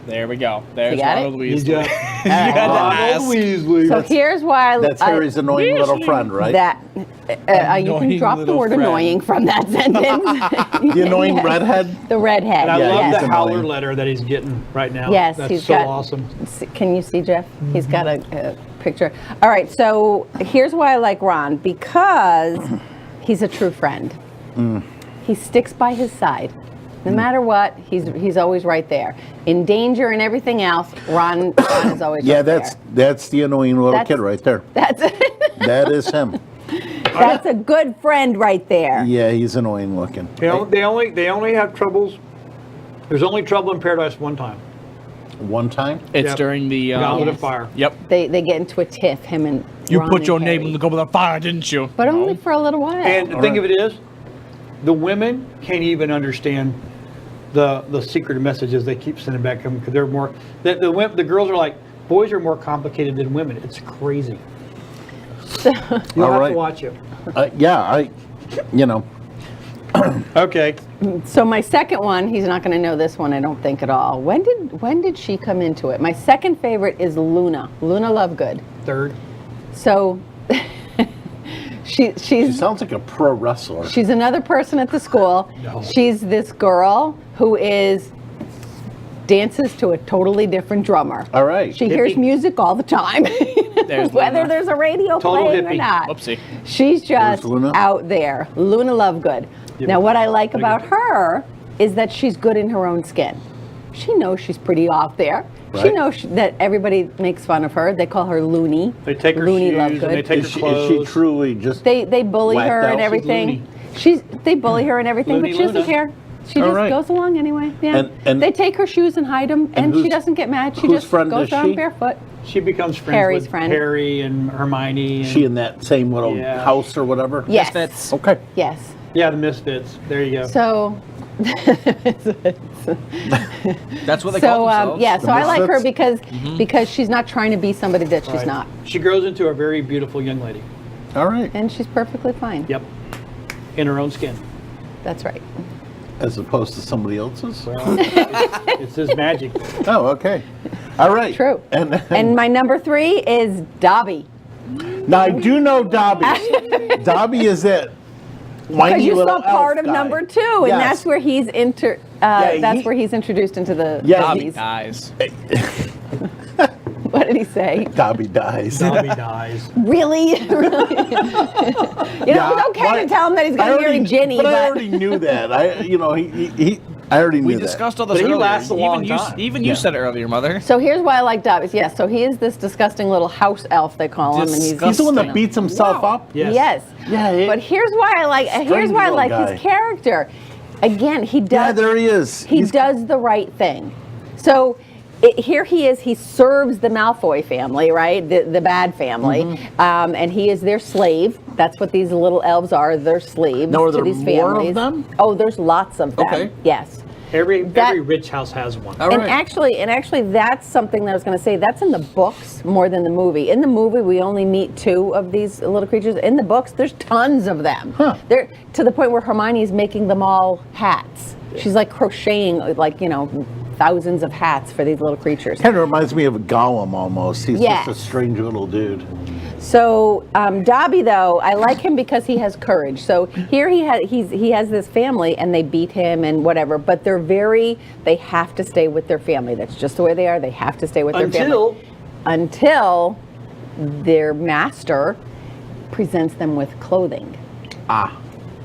[SPEAKER 1] There we go. There's
[SPEAKER 3] You got it?
[SPEAKER 1] Ronald
[SPEAKER 2] You
[SPEAKER 1] Weasley.
[SPEAKER 2] got
[SPEAKER 1] had to ask.
[SPEAKER 2] Ronald Weasley.
[SPEAKER 3] So here's why
[SPEAKER 4] That's Harry's annoying little friend, right?
[SPEAKER 3] that you can
[SPEAKER 1] Annoying
[SPEAKER 3] drop the
[SPEAKER 1] little
[SPEAKER 3] word
[SPEAKER 1] friend.
[SPEAKER 3] annoying from that sentence.
[SPEAKER 4] The annoying redhead.
[SPEAKER 3] The redhead.
[SPEAKER 2] And I
[SPEAKER 4] Yeah,
[SPEAKER 2] love
[SPEAKER 4] he's
[SPEAKER 2] the howler
[SPEAKER 4] annoying.
[SPEAKER 2] letter that he's getting right now.
[SPEAKER 3] Yes,
[SPEAKER 2] That's
[SPEAKER 3] he's
[SPEAKER 2] so
[SPEAKER 3] got-
[SPEAKER 2] awesome.
[SPEAKER 3] Can you see, Jeff? He's got a picture. All right, so here's why I like Ron, because he's a true friend. He sticks by his side. No matter what, he's always right there. In danger and everything else, Ron is always
[SPEAKER 4] Yeah,
[SPEAKER 3] right there.
[SPEAKER 4] that's the annoying little
[SPEAKER 3] That's-
[SPEAKER 4] kid right there.
[SPEAKER 3] That's
[SPEAKER 4] That is him.
[SPEAKER 3] that's a good friend right there.
[SPEAKER 4] Yeah, he's annoying looking.
[SPEAKER 2] They only have troubles. There's only trouble in paradise one time.
[SPEAKER 4] One time.
[SPEAKER 1] It's
[SPEAKER 2] Yep.
[SPEAKER 1] during the.
[SPEAKER 2] Goblet
[SPEAKER 3] Yes.
[SPEAKER 2] of Fire.
[SPEAKER 1] Yep.
[SPEAKER 3] They get into a tiff, him and
[SPEAKER 1] You
[SPEAKER 3] Ron
[SPEAKER 1] put
[SPEAKER 3] and
[SPEAKER 1] your name
[SPEAKER 3] Harry.
[SPEAKER 1] in the goblet of fire, didn't you?
[SPEAKER 3] But only for a little while.
[SPEAKER 2] And the thing of it is, the women can't even understand the secret messages they keep sending back to them because they're more. The girls are like, boys are more complicated than women. It's crazy. You'll
[SPEAKER 4] All
[SPEAKER 2] have
[SPEAKER 4] right.
[SPEAKER 2] to watch it.
[SPEAKER 4] Yeah, you know.
[SPEAKER 2] Okay.
[SPEAKER 3] So my second one, he's not going to know this one, I don't think at all. When did she come into it? My second favorite is Luna Lovegood.
[SPEAKER 2] Third.
[SPEAKER 3] So
[SPEAKER 4] She
[SPEAKER 3] she's
[SPEAKER 4] sounds like a pro wrestler.
[SPEAKER 3] she's another person at the school.
[SPEAKER 2] No.
[SPEAKER 3] She's this girl who dances to a totally different drummer.
[SPEAKER 4] All right.
[SPEAKER 3] She hears
[SPEAKER 2] Hippie.
[SPEAKER 3] music all the time, whether
[SPEAKER 1] Luna.
[SPEAKER 3] there's a radio
[SPEAKER 2] Total
[SPEAKER 3] playing or
[SPEAKER 2] hippie.
[SPEAKER 3] not.
[SPEAKER 1] Whoopsie.
[SPEAKER 3] She's just
[SPEAKER 4] Luna.
[SPEAKER 3] out there. Luna Lovegood.
[SPEAKER 2] Yeah,
[SPEAKER 3] Now, what I like
[SPEAKER 2] pretty
[SPEAKER 3] about
[SPEAKER 2] good.
[SPEAKER 3] her is that she's good in her own skin. She knows she's pretty off there. She
[SPEAKER 4] Right.
[SPEAKER 3] knows that everybody makes fun of her. They call her Loony.
[SPEAKER 2] They take her
[SPEAKER 3] Loony
[SPEAKER 2] shoes and
[SPEAKER 3] Lovegood.
[SPEAKER 2] they take
[SPEAKER 4] Is
[SPEAKER 2] her
[SPEAKER 4] she, is she
[SPEAKER 2] clothes.
[SPEAKER 4] truly just?
[SPEAKER 3] They bully
[SPEAKER 4] Whacked
[SPEAKER 3] her
[SPEAKER 4] out.
[SPEAKER 3] and
[SPEAKER 4] She's
[SPEAKER 3] everything.
[SPEAKER 2] loony.
[SPEAKER 3] They bully her and everything,
[SPEAKER 2] Loony
[SPEAKER 3] but she doesn't
[SPEAKER 2] Luna.
[SPEAKER 3] care. She
[SPEAKER 4] All
[SPEAKER 3] just
[SPEAKER 4] right.
[SPEAKER 3] goes along anyway. Yeah.
[SPEAKER 4] And-
[SPEAKER 3] they take her shoes and hide them, and she
[SPEAKER 4] whose-
[SPEAKER 3] doesn't get mad. She
[SPEAKER 4] whose
[SPEAKER 3] just
[SPEAKER 4] friend
[SPEAKER 3] goes
[SPEAKER 4] is
[SPEAKER 3] around
[SPEAKER 4] she?
[SPEAKER 3] barefoot.
[SPEAKER 2] She becomes friends
[SPEAKER 3] Harry's
[SPEAKER 2] with
[SPEAKER 3] friend.
[SPEAKER 2] Harry and Hermione. And,
[SPEAKER 4] She in that same little
[SPEAKER 2] Yeah.
[SPEAKER 4] house or whatever?
[SPEAKER 3] Yes.
[SPEAKER 1] Misfits.
[SPEAKER 4] Okay.
[SPEAKER 3] Yes.
[SPEAKER 2] yeah, the Misfits. There you go.
[SPEAKER 3] So.
[SPEAKER 1] That's what they call themselves.
[SPEAKER 3] yeah, so I like her
[SPEAKER 4] Misfits?
[SPEAKER 3] because she's not trying to be somebody that she's
[SPEAKER 2] Right.
[SPEAKER 3] not,
[SPEAKER 2] She grows into a very beautiful young lady.
[SPEAKER 4] All right.
[SPEAKER 3] and she's perfectly fine.
[SPEAKER 2] Yep. In her own skin.
[SPEAKER 3] That's right.
[SPEAKER 4] As opposed to somebody else's?
[SPEAKER 2] Well, it's his magic.
[SPEAKER 4] Oh, okay. All right.
[SPEAKER 3] True. And my number 3 is Dobby.
[SPEAKER 4] now I do know Dobby. Dobby is it.
[SPEAKER 3] Because
[SPEAKER 4] Whiny
[SPEAKER 3] you
[SPEAKER 4] little
[SPEAKER 3] saw part
[SPEAKER 4] elf
[SPEAKER 3] of
[SPEAKER 4] guy.
[SPEAKER 3] number 2, and
[SPEAKER 4] Yes.
[SPEAKER 3] that's where he's
[SPEAKER 4] he-
[SPEAKER 3] where he's introduced into the
[SPEAKER 4] Yeah,
[SPEAKER 1] Dobby
[SPEAKER 3] Dobbies.
[SPEAKER 1] dies.
[SPEAKER 3] What did he say?
[SPEAKER 4] Dobby dies.
[SPEAKER 2] Dobby dies.
[SPEAKER 3] Really? Really? It's okay to tell him that he's
[SPEAKER 4] I
[SPEAKER 3] going to marry
[SPEAKER 4] already-
[SPEAKER 3] Ginny,
[SPEAKER 4] but I
[SPEAKER 3] but
[SPEAKER 4] already knew that. I already knew
[SPEAKER 1] We
[SPEAKER 4] that.
[SPEAKER 1] discussed all this
[SPEAKER 2] But he
[SPEAKER 1] earlier.
[SPEAKER 2] lasts a long
[SPEAKER 1] even
[SPEAKER 2] time.
[SPEAKER 1] Even you
[SPEAKER 4] Yeah.
[SPEAKER 1] said it earlier, Mother.
[SPEAKER 3] so here's why I like Dobbies. Yes, so he is this disgusting little house elf, they call him, and
[SPEAKER 4] He's the one that
[SPEAKER 1] Disgusting.
[SPEAKER 4] beats himself up.
[SPEAKER 2] Yes.
[SPEAKER 3] Yes.
[SPEAKER 4] Yeah,
[SPEAKER 3] But here's why I like
[SPEAKER 4] Strange little guy.
[SPEAKER 3] his character. Again, he does
[SPEAKER 4] Yeah, there he is.
[SPEAKER 3] he does the right thing. So here he is, he serves the Malfoy family, right? The bad family.
[SPEAKER 4] Mm-hmm.
[SPEAKER 3] And he is their slave. That's what these little elves are, they're slaves
[SPEAKER 4] Now, are
[SPEAKER 3] to
[SPEAKER 4] there
[SPEAKER 3] these
[SPEAKER 4] more of
[SPEAKER 3] families.
[SPEAKER 4] them?
[SPEAKER 3] Oh, there's lots of them.
[SPEAKER 4] Okay.
[SPEAKER 3] Yes.
[SPEAKER 2] Every
[SPEAKER 3] That-
[SPEAKER 2] rich house has one.
[SPEAKER 4] All
[SPEAKER 3] And
[SPEAKER 4] right.
[SPEAKER 3] actually, that's something that I was going to say. That's in the books more than the movie. In the movie, we only meet 2 of these little creatures. In the books, there's tons of them.
[SPEAKER 4] Huh.
[SPEAKER 3] They're to the point where Hermione's making them all hats. She's like crocheting, thousands of hats for these little creatures.
[SPEAKER 4] Kind of reminds me of a Gollum almost. He's
[SPEAKER 3] Yes.
[SPEAKER 4] just a strange little dude.
[SPEAKER 3] So Dobby, though, I like him because he has courage. So here he has this family, and they beat him and whatever. But they have to stay with their family. That's just the way they are. They have to stay with their family until their master presents them with clothing,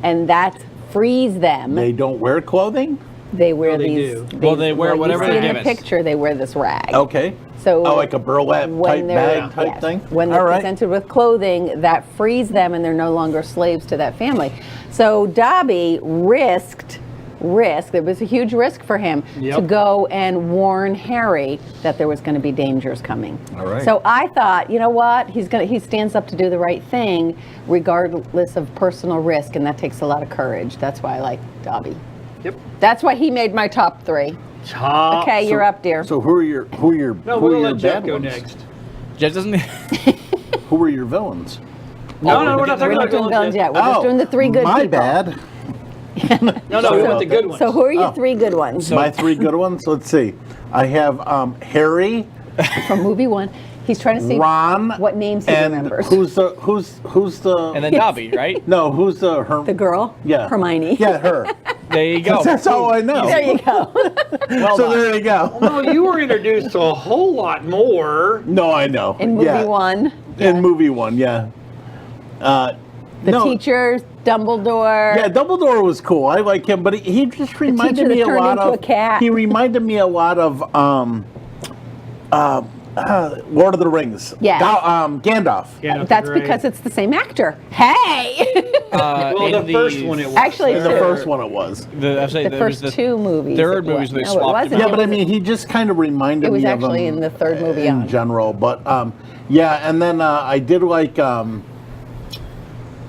[SPEAKER 3] and that frees them.
[SPEAKER 4] They don't wear clothing?
[SPEAKER 3] They wear
[SPEAKER 2] Oh, they
[SPEAKER 3] these.
[SPEAKER 2] do.
[SPEAKER 1] Well, they wear
[SPEAKER 3] you
[SPEAKER 1] whatever
[SPEAKER 3] see
[SPEAKER 1] they're
[SPEAKER 3] in the
[SPEAKER 1] given.
[SPEAKER 3] picture. They wear this rag.
[SPEAKER 4] Okay.
[SPEAKER 3] So
[SPEAKER 4] like a burlap type bag type
[SPEAKER 3] yes,
[SPEAKER 4] thing?
[SPEAKER 3] when they're
[SPEAKER 4] All right.
[SPEAKER 3] presented with clothing, that frees them, and they're no longer slaves to that family. So Dobby risked. It was a huge risk for him
[SPEAKER 2] Yep.
[SPEAKER 3] to go and warn Harry that there was going to be dangers coming.
[SPEAKER 4] All right.
[SPEAKER 3] So I thought, you know what? He stands up to do the right thing, regardless of personal risk, and that takes a lot of courage. That's why I like Dobby.
[SPEAKER 2] Yep.
[SPEAKER 3] That's why he made my top 3. Okay, you're up, dear.
[SPEAKER 4] So who are your
[SPEAKER 2] No,
[SPEAKER 4] who
[SPEAKER 2] we're
[SPEAKER 4] are
[SPEAKER 2] going to
[SPEAKER 4] your
[SPEAKER 2] let Jeff
[SPEAKER 4] bad
[SPEAKER 2] go
[SPEAKER 4] ones?
[SPEAKER 2] next.
[SPEAKER 1] Jeff doesn't.
[SPEAKER 4] Who are your villains?
[SPEAKER 2] No, we're not talking
[SPEAKER 3] We're
[SPEAKER 2] about
[SPEAKER 3] not doing villains yet. We're
[SPEAKER 4] Oh,
[SPEAKER 3] just doing the 3 good
[SPEAKER 4] my
[SPEAKER 3] people.
[SPEAKER 4] bad.
[SPEAKER 2] No, we want the good ones.
[SPEAKER 3] So who are your 3 good ones?
[SPEAKER 4] My 3 good ones. Let's see. I have Harry,
[SPEAKER 3] from movie 1. He's trying to see
[SPEAKER 4] Ron.
[SPEAKER 3] what names he
[SPEAKER 4] and
[SPEAKER 3] remembers.
[SPEAKER 4] Who's the?
[SPEAKER 1] And then Dobby, right?
[SPEAKER 4] No, who's the?
[SPEAKER 3] The girl?
[SPEAKER 4] Yeah.
[SPEAKER 3] Hermione.
[SPEAKER 4] Yeah, her.
[SPEAKER 1] There you go.
[SPEAKER 4] That's all I know.
[SPEAKER 3] There you go.
[SPEAKER 1] Well
[SPEAKER 4] So
[SPEAKER 1] done.
[SPEAKER 4] there you go.
[SPEAKER 2] No, you were introduced to a whole lot more.
[SPEAKER 4] No, I know.
[SPEAKER 3] In movie 1.
[SPEAKER 4] In movie 1, yeah.
[SPEAKER 3] The teacher, Dumbledore.
[SPEAKER 4] Yeah, Dumbledore was cool. I like him, but he just reminded
[SPEAKER 3] teacher
[SPEAKER 4] me
[SPEAKER 3] that
[SPEAKER 4] a
[SPEAKER 3] turned
[SPEAKER 4] lot
[SPEAKER 3] into
[SPEAKER 4] of.
[SPEAKER 3] a cat.
[SPEAKER 4] He reminded me a lot of Lord of the Rings.
[SPEAKER 3] Yes.
[SPEAKER 4] Gandalf.
[SPEAKER 2] Yeah,
[SPEAKER 3] That's
[SPEAKER 2] great.
[SPEAKER 3] because it's the same actor. Hey!
[SPEAKER 2] Well, the first one it was.
[SPEAKER 3] Actually,
[SPEAKER 4] In the first one, it was.
[SPEAKER 1] I'm saying
[SPEAKER 3] the
[SPEAKER 1] there was
[SPEAKER 3] first 2 movies.
[SPEAKER 1] third
[SPEAKER 3] it
[SPEAKER 1] movies
[SPEAKER 3] was.
[SPEAKER 1] they
[SPEAKER 3] No,
[SPEAKER 1] swapped
[SPEAKER 3] it
[SPEAKER 1] him
[SPEAKER 3] wasn't.
[SPEAKER 4] Yeah,
[SPEAKER 1] out.
[SPEAKER 4] but I mean, he just kind of reminded
[SPEAKER 3] It was
[SPEAKER 4] me
[SPEAKER 3] actually
[SPEAKER 4] of him
[SPEAKER 3] in the third movie
[SPEAKER 4] in
[SPEAKER 3] on.
[SPEAKER 4] general. But yeah, and then I did like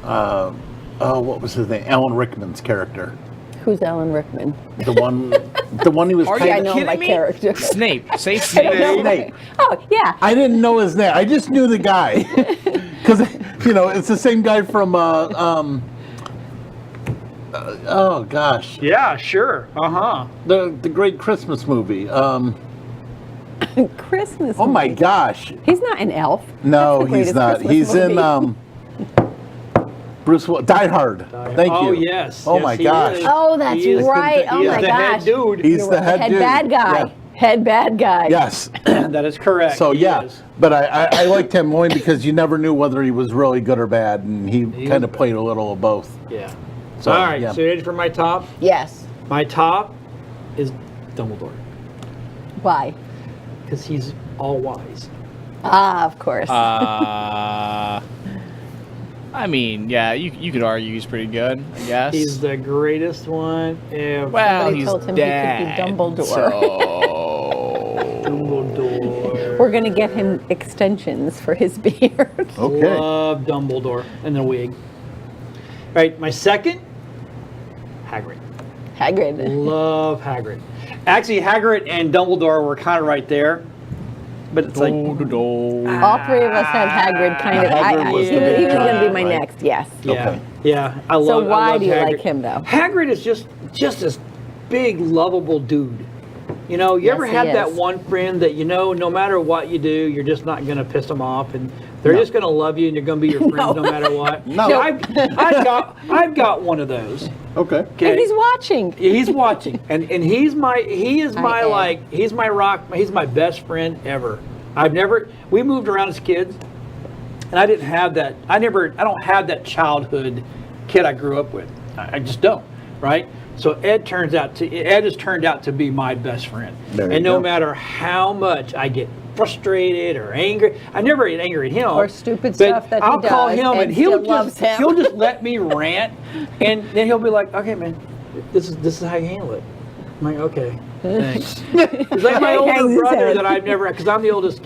[SPEAKER 4] what was his name? Alan Rickman's character.
[SPEAKER 3] Who's Alan Rickman?
[SPEAKER 4] The one he was
[SPEAKER 1] Are
[SPEAKER 4] kind
[SPEAKER 1] you
[SPEAKER 3] I
[SPEAKER 4] of.
[SPEAKER 3] know
[SPEAKER 1] kidding
[SPEAKER 3] my
[SPEAKER 1] me?
[SPEAKER 3] character.
[SPEAKER 1] Snape. Say Snape.
[SPEAKER 4] Snape.
[SPEAKER 3] Oh, yeah.
[SPEAKER 4] I didn't know his name. I just knew the guy because it's the same guy from oh gosh,
[SPEAKER 2] Yeah, sure.
[SPEAKER 4] the great Christmas movie.
[SPEAKER 3] Christmas
[SPEAKER 4] Oh my
[SPEAKER 3] movie.
[SPEAKER 4] gosh,
[SPEAKER 3] He's not an elf.
[SPEAKER 4] no,
[SPEAKER 3] That's the
[SPEAKER 4] he's
[SPEAKER 3] greatest
[SPEAKER 4] not.
[SPEAKER 3] Christmas
[SPEAKER 4] He's
[SPEAKER 3] movie.
[SPEAKER 4] in Die Hard. Thank you.
[SPEAKER 2] Oh, yes.
[SPEAKER 4] Oh
[SPEAKER 2] Yes,
[SPEAKER 4] my
[SPEAKER 2] he
[SPEAKER 4] gosh.
[SPEAKER 2] is.
[SPEAKER 3] Oh, that's
[SPEAKER 2] He is the-
[SPEAKER 3] right.
[SPEAKER 2] he
[SPEAKER 3] Oh
[SPEAKER 2] is
[SPEAKER 3] my
[SPEAKER 2] the
[SPEAKER 3] gosh.
[SPEAKER 2] head dude.
[SPEAKER 4] He's
[SPEAKER 3] You're
[SPEAKER 4] the
[SPEAKER 3] right.
[SPEAKER 4] head
[SPEAKER 3] head
[SPEAKER 4] dude.
[SPEAKER 3] bad guy.
[SPEAKER 4] Yeah.
[SPEAKER 3] Head bad guy.
[SPEAKER 4] Yes.
[SPEAKER 2] That is correct.
[SPEAKER 4] So
[SPEAKER 2] He
[SPEAKER 4] yeah,
[SPEAKER 2] is.
[SPEAKER 4] but I liked him only because you never knew whether he was really good or bad, and he kind of played a little of both.
[SPEAKER 2] Yeah.
[SPEAKER 4] So,
[SPEAKER 2] All right.
[SPEAKER 4] yeah.
[SPEAKER 2] So you ready for my top?
[SPEAKER 3] Yes.
[SPEAKER 2] My top is Dumbledore
[SPEAKER 3] Why?
[SPEAKER 2] because he's all wise.
[SPEAKER 3] Ah, of course.
[SPEAKER 1] I mean, yeah, you could argue he's pretty good, I guess.
[SPEAKER 2] He's the greatest one ever.
[SPEAKER 1] well,
[SPEAKER 3] Somebody
[SPEAKER 1] he's
[SPEAKER 3] told him he could be
[SPEAKER 1] dead.
[SPEAKER 3] Dumbledore.
[SPEAKER 1] So
[SPEAKER 2] Dumbledore.
[SPEAKER 3] We're going to get him extensions for his beard.
[SPEAKER 4] Okay.
[SPEAKER 2] Love Dumbledore and the wig. All right, my second, Hagrid.
[SPEAKER 3] Hagrid.
[SPEAKER 2] Love Hagrid. Actually, Hagrid and Dumbledore were kind of right there, but it's like
[SPEAKER 3] All 3 of us had Hagrid kind of.
[SPEAKER 4] Hagrid was the
[SPEAKER 3] he
[SPEAKER 4] big
[SPEAKER 3] was going to be
[SPEAKER 4] giant,
[SPEAKER 3] my
[SPEAKER 4] right?
[SPEAKER 3] next, yes.
[SPEAKER 2] yeah,
[SPEAKER 4] Okay.
[SPEAKER 2] yeah. I love.
[SPEAKER 3] So
[SPEAKER 2] I
[SPEAKER 3] why
[SPEAKER 2] love
[SPEAKER 3] do you
[SPEAKER 2] Hagrid.
[SPEAKER 3] like him, though?
[SPEAKER 2] Hagrid is just this big, lovable dude. You know, you
[SPEAKER 3] Yes,
[SPEAKER 2] ever
[SPEAKER 3] he
[SPEAKER 2] had that
[SPEAKER 3] is.
[SPEAKER 2] one friend that no matter what you do, you're just not going to piss them off, and they're just going to love you, and you're going to be your friend no matter what.
[SPEAKER 4] No.
[SPEAKER 2] Yeah, I've got one of those.
[SPEAKER 4] Okay.
[SPEAKER 2] Okay.
[SPEAKER 3] And he's watching.
[SPEAKER 2] He's watching, and he is my he's my rock, he's my best friend ever. We moved around as kids, and I didn't have that. I don't have that childhood kid I grew up with. I just don't, right? So Ed has turned out to be my best friend,
[SPEAKER 4] There you
[SPEAKER 2] and no
[SPEAKER 4] go.
[SPEAKER 2] matter how much I get frustrated or angry, I never get angry at him
[SPEAKER 3] Or stupid
[SPEAKER 2] but
[SPEAKER 3] stuff that he
[SPEAKER 2] I'll call
[SPEAKER 3] does,
[SPEAKER 2] him,
[SPEAKER 3] Ed
[SPEAKER 2] and he'll
[SPEAKER 3] still loves
[SPEAKER 2] just
[SPEAKER 3] him.
[SPEAKER 2] he'll just let me rant, and then he'll be like, "Okay, man, this is how you handle it." I'm like, "Okay, thanks." It's like my
[SPEAKER 3] Hangs
[SPEAKER 2] older
[SPEAKER 3] his
[SPEAKER 2] brother
[SPEAKER 3] head.
[SPEAKER 2] that I've never, because I'm the oldest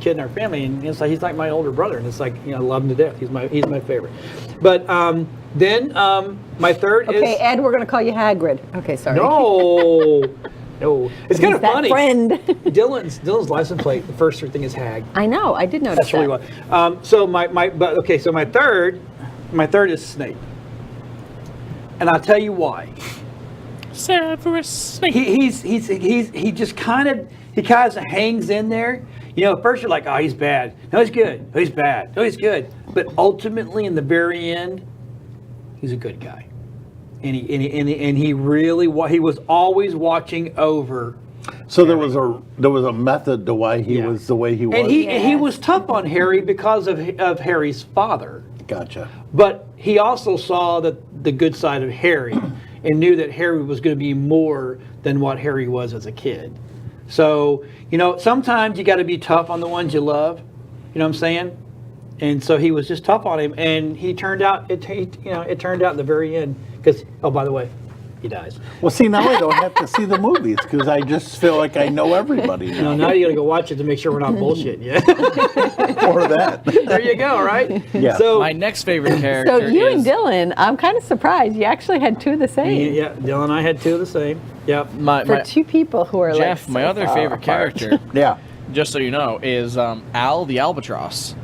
[SPEAKER 2] kid in our family, and it's like he's like my older brother, and it's like I love him to death. He's my favorite. But then my third
[SPEAKER 3] Okay,
[SPEAKER 2] is
[SPEAKER 3] Ed, we're going to call you Hagrid. Okay, sorry.
[SPEAKER 2] no. It's kind
[SPEAKER 3] He's
[SPEAKER 2] of
[SPEAKER 3] that
[SPEAKER 2] funny.
[SPEAKER 3] friend.
[SPEAKER 2] Dylan's license plate. The first thing is Hag.
[SPEAKER 3] I know. I did notice
[SPEAKER 2] That's really
[SPEAKER 3] that.
[SPEAKER 2] what. So so my third is Snape, and I'll tell you why.
[SPEAKER 1] Severus Snape.
[SPEAKER 2] He just kind of hangs in there. At first you're like, oh, he's bad. No, he's good. No, he's bad. No, he's good. But ultimately, in the very end, he's a good guy, and he was always watching over.
[SPEAKER 4] So there was a method to why he
[SPEAKER 2] Yeah.
[SPEAKER 4] was the way he was.
[SPEAKER 2] And he
[SPEAKER 3] Yes.
[SPEAKER 2] was tough on Harry because of Harry's father.
[SPEAKER 4] Gotcha.
[SPEAKER 2] But he also saw the good side of Harry and knew that Harry was going to be more than what Harry was as a kid. So, sometimes you got to be tough on the ones you love. You know what I'm saying? And so he was just tough on him, and it turned out in the very end because, oh, by the way, he dies.
[SPEAKER 4] Well, see, now I don't have to see the movies because I just feel like I know everybody now.
[SPEAKER 2] Now you got to go watch it to make sure we're not bullshitting you.
[SPEAKER 4] Or that.
[SPEAKER 2] There you go, right?
[SPEAKER 4] Yeah.
[SPEAKER 2] So,
[SPEAKER 1] My next favorite character
[SPEAKER 3] So you
[SPEAKER 1] is
[SPEAKER 3] and Dylan, I'm kind of surprised. You actually had 2 the same.
[SPEAKER 2] yeah, Dylan and I had 2 of the same. Yep.
[SPEAKER 3] For 2 people who are
[SPEAKER 1] Jeff.
[SPEAKER 3] like
[SPEAKER 1] My
[SPEAKER 3] so
[SPEAKER 1] other
[SPEAKER 3] far
[SPEAKER 1] favorite
[SPEAKER 3] apart.
[SPEAKER 1] character,
[SPEAKER 4] Yeah.
[SPEAKER 1] just so you know, is Al the albatross.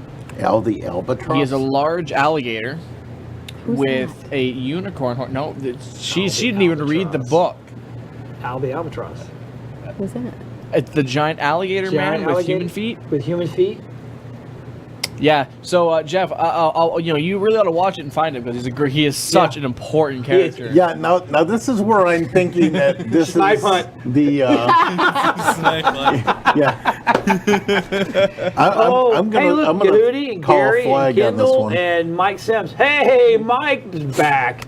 [SPEAKER 4] Al the albatross.
[SPEAKER 1] He is a large alligator
[SPEAKER 3] Who's
[SPEAKER 1] with a unicorn horn. No, she
[SPEAKER 2] the
[SPEAKER 1] didn't even read the
[SPEAKER 2] albatross.
[SPEAKER 1] book.
[SPEAKER 2] Al the albatross.
[SPEAKER 3] Who's that?
[SPEAKER 1] It's the giant alligator
[SPEAKER 2] Giant
[SPEAKER 1] man with
[SPEAKER 2] alligator
[SPEAKER 1] human feet.
[SPEAKER 2] With human feet?
[SPEAKER 1] Yeah. So Jeff, you really ought to watch it and find it because he is such an important character.
[SPEAKER 4] Yeah, now this is where I'm thinking that this
[SPEAKER 2] Snipe
[SPEAKER 4] is
[SPEAKER 2] hunt.
[SPEAKER 4] the yeah. I'm
[SPEAKER 2] hey,
[SPEAKER 4] gonna
[SPEAKER 2] look,
[SPEAKER 4] I'm gonna
[SPEAKER 2] Goody and
[SPEAKER 4] call
[SPEAKER 2] Gary
[SPEAKER 4] a flag
[SPEAKER 2] and
[SPEAKER 4] on this
[SPEAKER 2] Kendall
[SPEAKER 4] one.
[SPEAKER 2] and Mike Sims. Hey, Mike's back.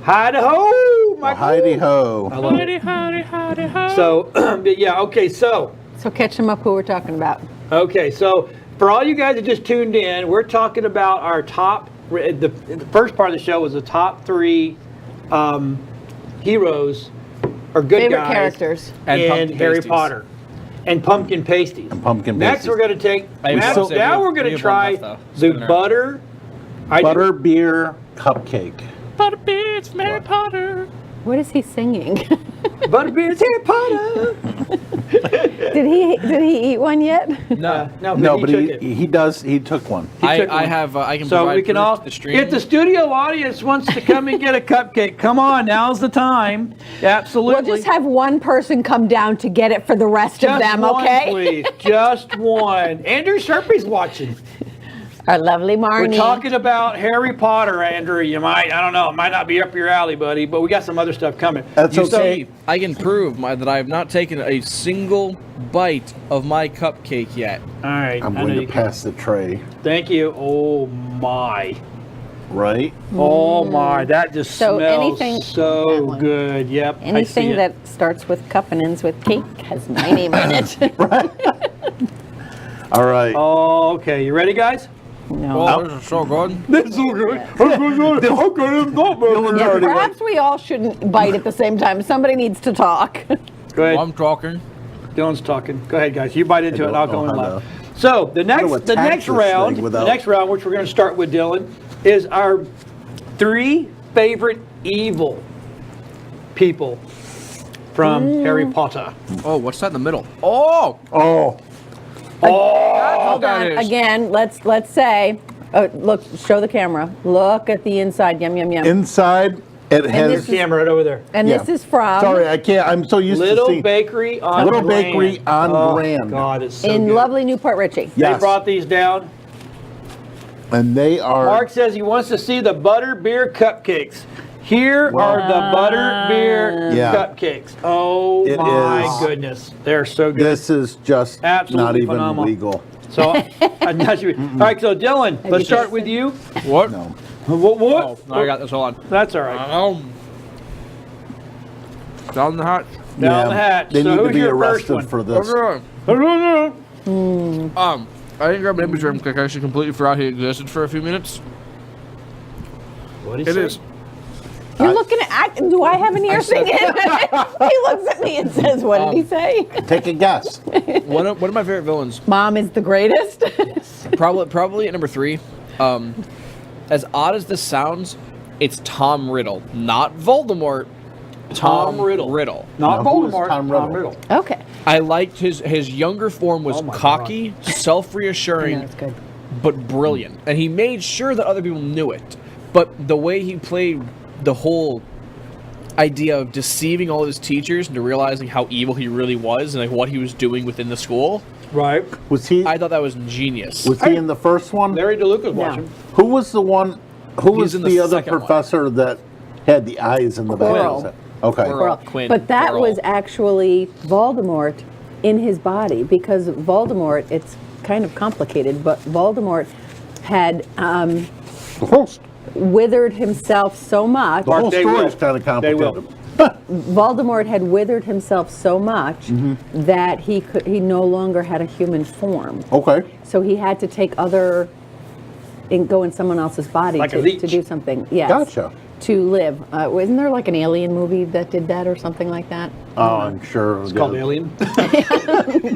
[SPEAKER 2] Hi-de-ho, Mike.
[SPEAKER 4] Heidi ho.
[SPEAKER 2] I love it. So, but yeah, okay, so
[SPEAKER 3] catch them up who we're talking about.
[SPEAKER 2] Okay, so for all you guys that just tuned in, we're talking about our top. The first part of the show was the top 3 heroes or good
[SPEAKER 3] Favorite
[SPEAKER 2] guys
[SPEAKER 3] characters.
[SPEAKER 1] And
[SPEAKER 2] in
[SPEAKER 1] pumpkin
[SPEAKER 2] Harry
[SPEAKER 1] pasties.
[SPEAKER 2] Potter and pumpkin pasties.
[SPEAKER 4] Pumpkin
[SPEAKER 2] Next,
[SPEAKER 4] pasties.
[SPEAKER 2] we're going to take.
[SPEAKER 1] Hey,
[SPEAKER 2] Now,
[SPEAKER 1] so-
[SPEAKER 2] now
[SPEAKER 1] we-
[SPEAKER 2] we're going
[SPEAKER 1] we
[SPEAKER 2] to
[SPEAKER 1] have one
[SPEAKER 2] try
[SPEAKER 1] left, though.
[SPEAKER 2] the
[SPEAKER 1] Spinner.
[SPEAKER 2] butter.
[SPEAKER 4] Butter beer cupcake.
[SPEAKER 1] Butterbeer, from Harry Potter.
[SPEAKER 3] What is he singing?
[SPEAKER 2] Butterbeer's Harry Potter.
[SPEAKER 3] Did he eat one yet?
[SPEAKER 1] No.
[SPEAKER 4] No, but
[SPEAKER 2] took it.
[SPEAKER 4] he took one.
[SPEAKER 1] I
[SPEAKER 2] took one.
[SPEAKER 1] have. I can.
[SPEAKER 2] So
[SPEAKER 1] provide
[SPEAKER 2] we can
[SPEAKER 1] proof
[SPEAKER 2] all.
[SPEAKER 1] to the stream.
[SPEAKER 2] If the studio audience wants to come and get a cupcake, come on. Now's the time. Absolutely.
[SPEAKER 3] We'll just have one person come down to get it for the rest
[SPEAKER 2] Just
[SPEAKER 3] of them,
[SPEAKER 2] one,
[SPEAKER 3] okay?
[SPEAKER 2] please. Just one. Andrew Sherpy's watching.
[SPEAKER 3] Our lovely
[SPEAKER 2] We're
[SPEAKER 3] Marnie.
[SPEAKER 2] talking about Harry Potter, Andrew. I don't know, it might not be up your alley, buddy, but we got some other stuff coming.
[SPEAKER 4] That's
[SPEAKER 1] You
[SPEAKER 4] okay.
[SPEAKER 1] see, I can prove that I have not taken a single bite of my cupcake yet.
[SPEAKER 2] All right.
[SPEAKER 4] I'm
[SPEAKER 2] I know
[SPEAKER 4] going to
[SPEAKER 2] you can-
[SPEAKER 4] pass the tray.
[SPEAKER 2] Thank you. Oh, my.
[SPEAKER 4] Right?
[SPEAKER 2] Oh, my. That just
[SPEAKER 3] So
[SPEAKER 2] smells
[SPEAKER 3] anything- that
[SPEAKER 2] so
[SPEAKER 3] one.
[SPEAKER 2] good. Yep. I see
[SPEAKER 3] Anything
[SPEAKER 2] it.
[SPEAKER 3] that starts with cup and ends with cake has my name on it.
[SPEAKER 4] All right.
[SPEAKER 2] Oh, okay. You ready, guys?
[SPEAKER 3] No.
[SPEAKER 1] Oh, this is so good.
[SPEAKER 2] That's so good.
[SPEAKER 3] Yeah, perhaps we all shouldn't bite at the same time. Somebody needs to talk.
[SPEAKER 2] Go ahead.
[SPEAKER 1] I'm talking.
[SPEAKER 2] Dylan's talking. Go ahead, guys. You bite into it, and I'll go in
[SPEAKER 4] know how
[SPEAKER 2] live. So the next
[SPEAKER 4] attack this
[SPEAKER 2] round,
[SPEAKER 4] thing
[SPEAKER 2] the
[SPEAKER 4] without-
[SPEAKER 2] next round, which we're going to start with Dylan, is our 3 favorite evil people from Harry Potter.
[SPEAKER 1] Oh, what's that in the middle? Oh,
[SPEAKER 4] Oh,
[SPEAKER 3] Hold
[SPEAKER 1] that
[SPEAKER 3] on.
[SPEAKER 1] is.
[SPEAKER 3] Again, let's say, look, show the camera. Look at the inside. Yum, yum, yum.
[SPEAKER 4] inside it
[SPEAKER 3] this
[SPEAKER 4] has.
[SPEAKER 3] is-
[SPEAKER 2] Camera right over there.
[SPEAKER 3] and
[SPEAKER 4] yeah.
[SPEAKER 3] this is from
[SPEAKER 4] Sorry, I can't. I'm so used to
[SPEAKER 2] Little
[SPEAKER 4] seeing.
[SPEAKER 2] Bakery on
[SPEAKER 4] Little
[SPEAKER 2] Grand.
[SPEAKER 4] Bakery on
[SPEAKER 2] Oh,
[SPEAKER 4] Grand.
[SPEAKER 2] God, it's so
[SPEAKER 3] in
[SPEAKER 2] good.
[SPEAKER 3] lovely Newport Richie.
[SPEAKER 4] Yes.
[SPEAKER 2] They brought these down.
[SPEAKER 4] And they are.
[SPEAKER 2] Mark says he wants to see the butter beer cupcakes. Here are the butter beer
[SPEAKER 4] Yeah.
[SPEAKER 2] cupcakes. Oh
[SPEAKER 4] It
[SPEAKER 2] my
[SPEAKER 4] is.
[SPEAKER 2] goodness, they're so good.
[SPEAKER 4] This is just
[SPEAKER 2] Absolutely
[SPEAKER 4] not even
[SPEAKER 2] phenomenal.
[SPEAKER 4] legal.
[SPEAKER 2] So, I'm not sure. All right, so Dylan, let's start with you.
[SPEAKER 1] what?
[SPEAKER 4] No.
[SPEAKER 2] What?
[SPEAKER 1] Oh, I got this. Hold on.
[SPEAKER 2] That's all right.
[SPEAKER 1] Down the hatch.
[SPEAKER 2] Down the hatch.
[SPEAKER 4] They
[SPEAKER 2] So
[SPEAKER 4] need to
[SPEAKER 2] who's
[SPEAKER 4] be
[SPEAKER 2] your first
[SPEAKER 4] arrested
[SPEAKER 2] one?
[SPEAKER 4] for this.
[SPEAKER 1] I didn't grab an image room because I actually completely forgot he existed for a few minutes.
[SPEAKER 2] What
[SPEAKER 1] It is.
[SPEAKER 3] You're looking at. Do I have an ear singing? He looks at me and says, "What did he say?"
[SPEAKER 4] Take a guess.
[SPEAKER 1] One of my favorite villains.
[SPEAKER 3] Mom is the greatest.
[SPEAKER 1] Probably at number 3. As odd as this sounds, it's Tom Riddle, not Voldemort.
[SPEAKER 2] Tom Riddle. Not
[SPEAKER 4] Now, who is
[SPEAKER 2] Voldemort.
[SPEAKER 4] Tom Riddle?
[SPEAKER 3] Okay.
[SPEAKER 1] I liked his younger form was
[SPEAKER 2] Oh my
[SPEAKER 1] cocky,
[SPEAKER 3] I
[SPEAKER 1] self-reassuring,
[SPEAKER 3] know, it's good.
[SPEAKER 1] but brilliant, and he made sure that other people knew it. But the way he played the whole idea of deceiving all of his teachers into realizing how evil he really was and like what he was doing within the school,
[SPEAKER 2] Right.
[SPEAKER 4] Was he?
[SPEAKER 1] I thought that was ingenious.
[SPEAKER 4] Was he in the first one?
[SPEAKER 2] Larry DeLuca's watching.
[SPEAKER 4] Who was the one? Who was
[SPEAKER 1] in
[SPEAKER 4] the,
[SPEAKER 1] the
[SPEAKER 4] other
[SPEAKER 1] second one.
[SPEAKER 4] professor that had the eyes in the back?
[SPEAKER 3] Quirrell.
[SPEAKER 4] of his head? Okay.
[SPEAKER 1] Quirrell. Quinn,
[SPEAKER 3] But that
[SPEAKER 1] Quirrell.
[SPEAKER 3] was actually Voldemort in his body, because Voldemort, it's kind of complicated, but Voldemort had
[SPEAKER 4] The whole,
[SPEAKER 3] withered himself so much.
[SPEAKER 4] the whole
[SPEAKER 2] They
[SPEAKER 4] story
[SPEAKER 2] will.
[SPEAKER 4] is kind of
[SPEAKER 2] They will.
[SPEAKER 4] complicated.
[SPEAKER 3] Voldemort had withered himself so much that he no longer had a human form.
[SPEAKER 4] Okay.
[SPEAKER 3] So he had to take go in someone else's body
[SPEAKER 2] Like a
[SPEAKER 3] to
[SPEAKER 2] leech.
[SPEAKER 3] do something. Yes.
[SPEAKER 4] Gotcha.
[SPEAKER 3] To live. Wasn't there like an alien movie that did that or something like that?
[SPEAKER 4] Oh, I'm sure.
[SPEAKER 2] It's called Alien.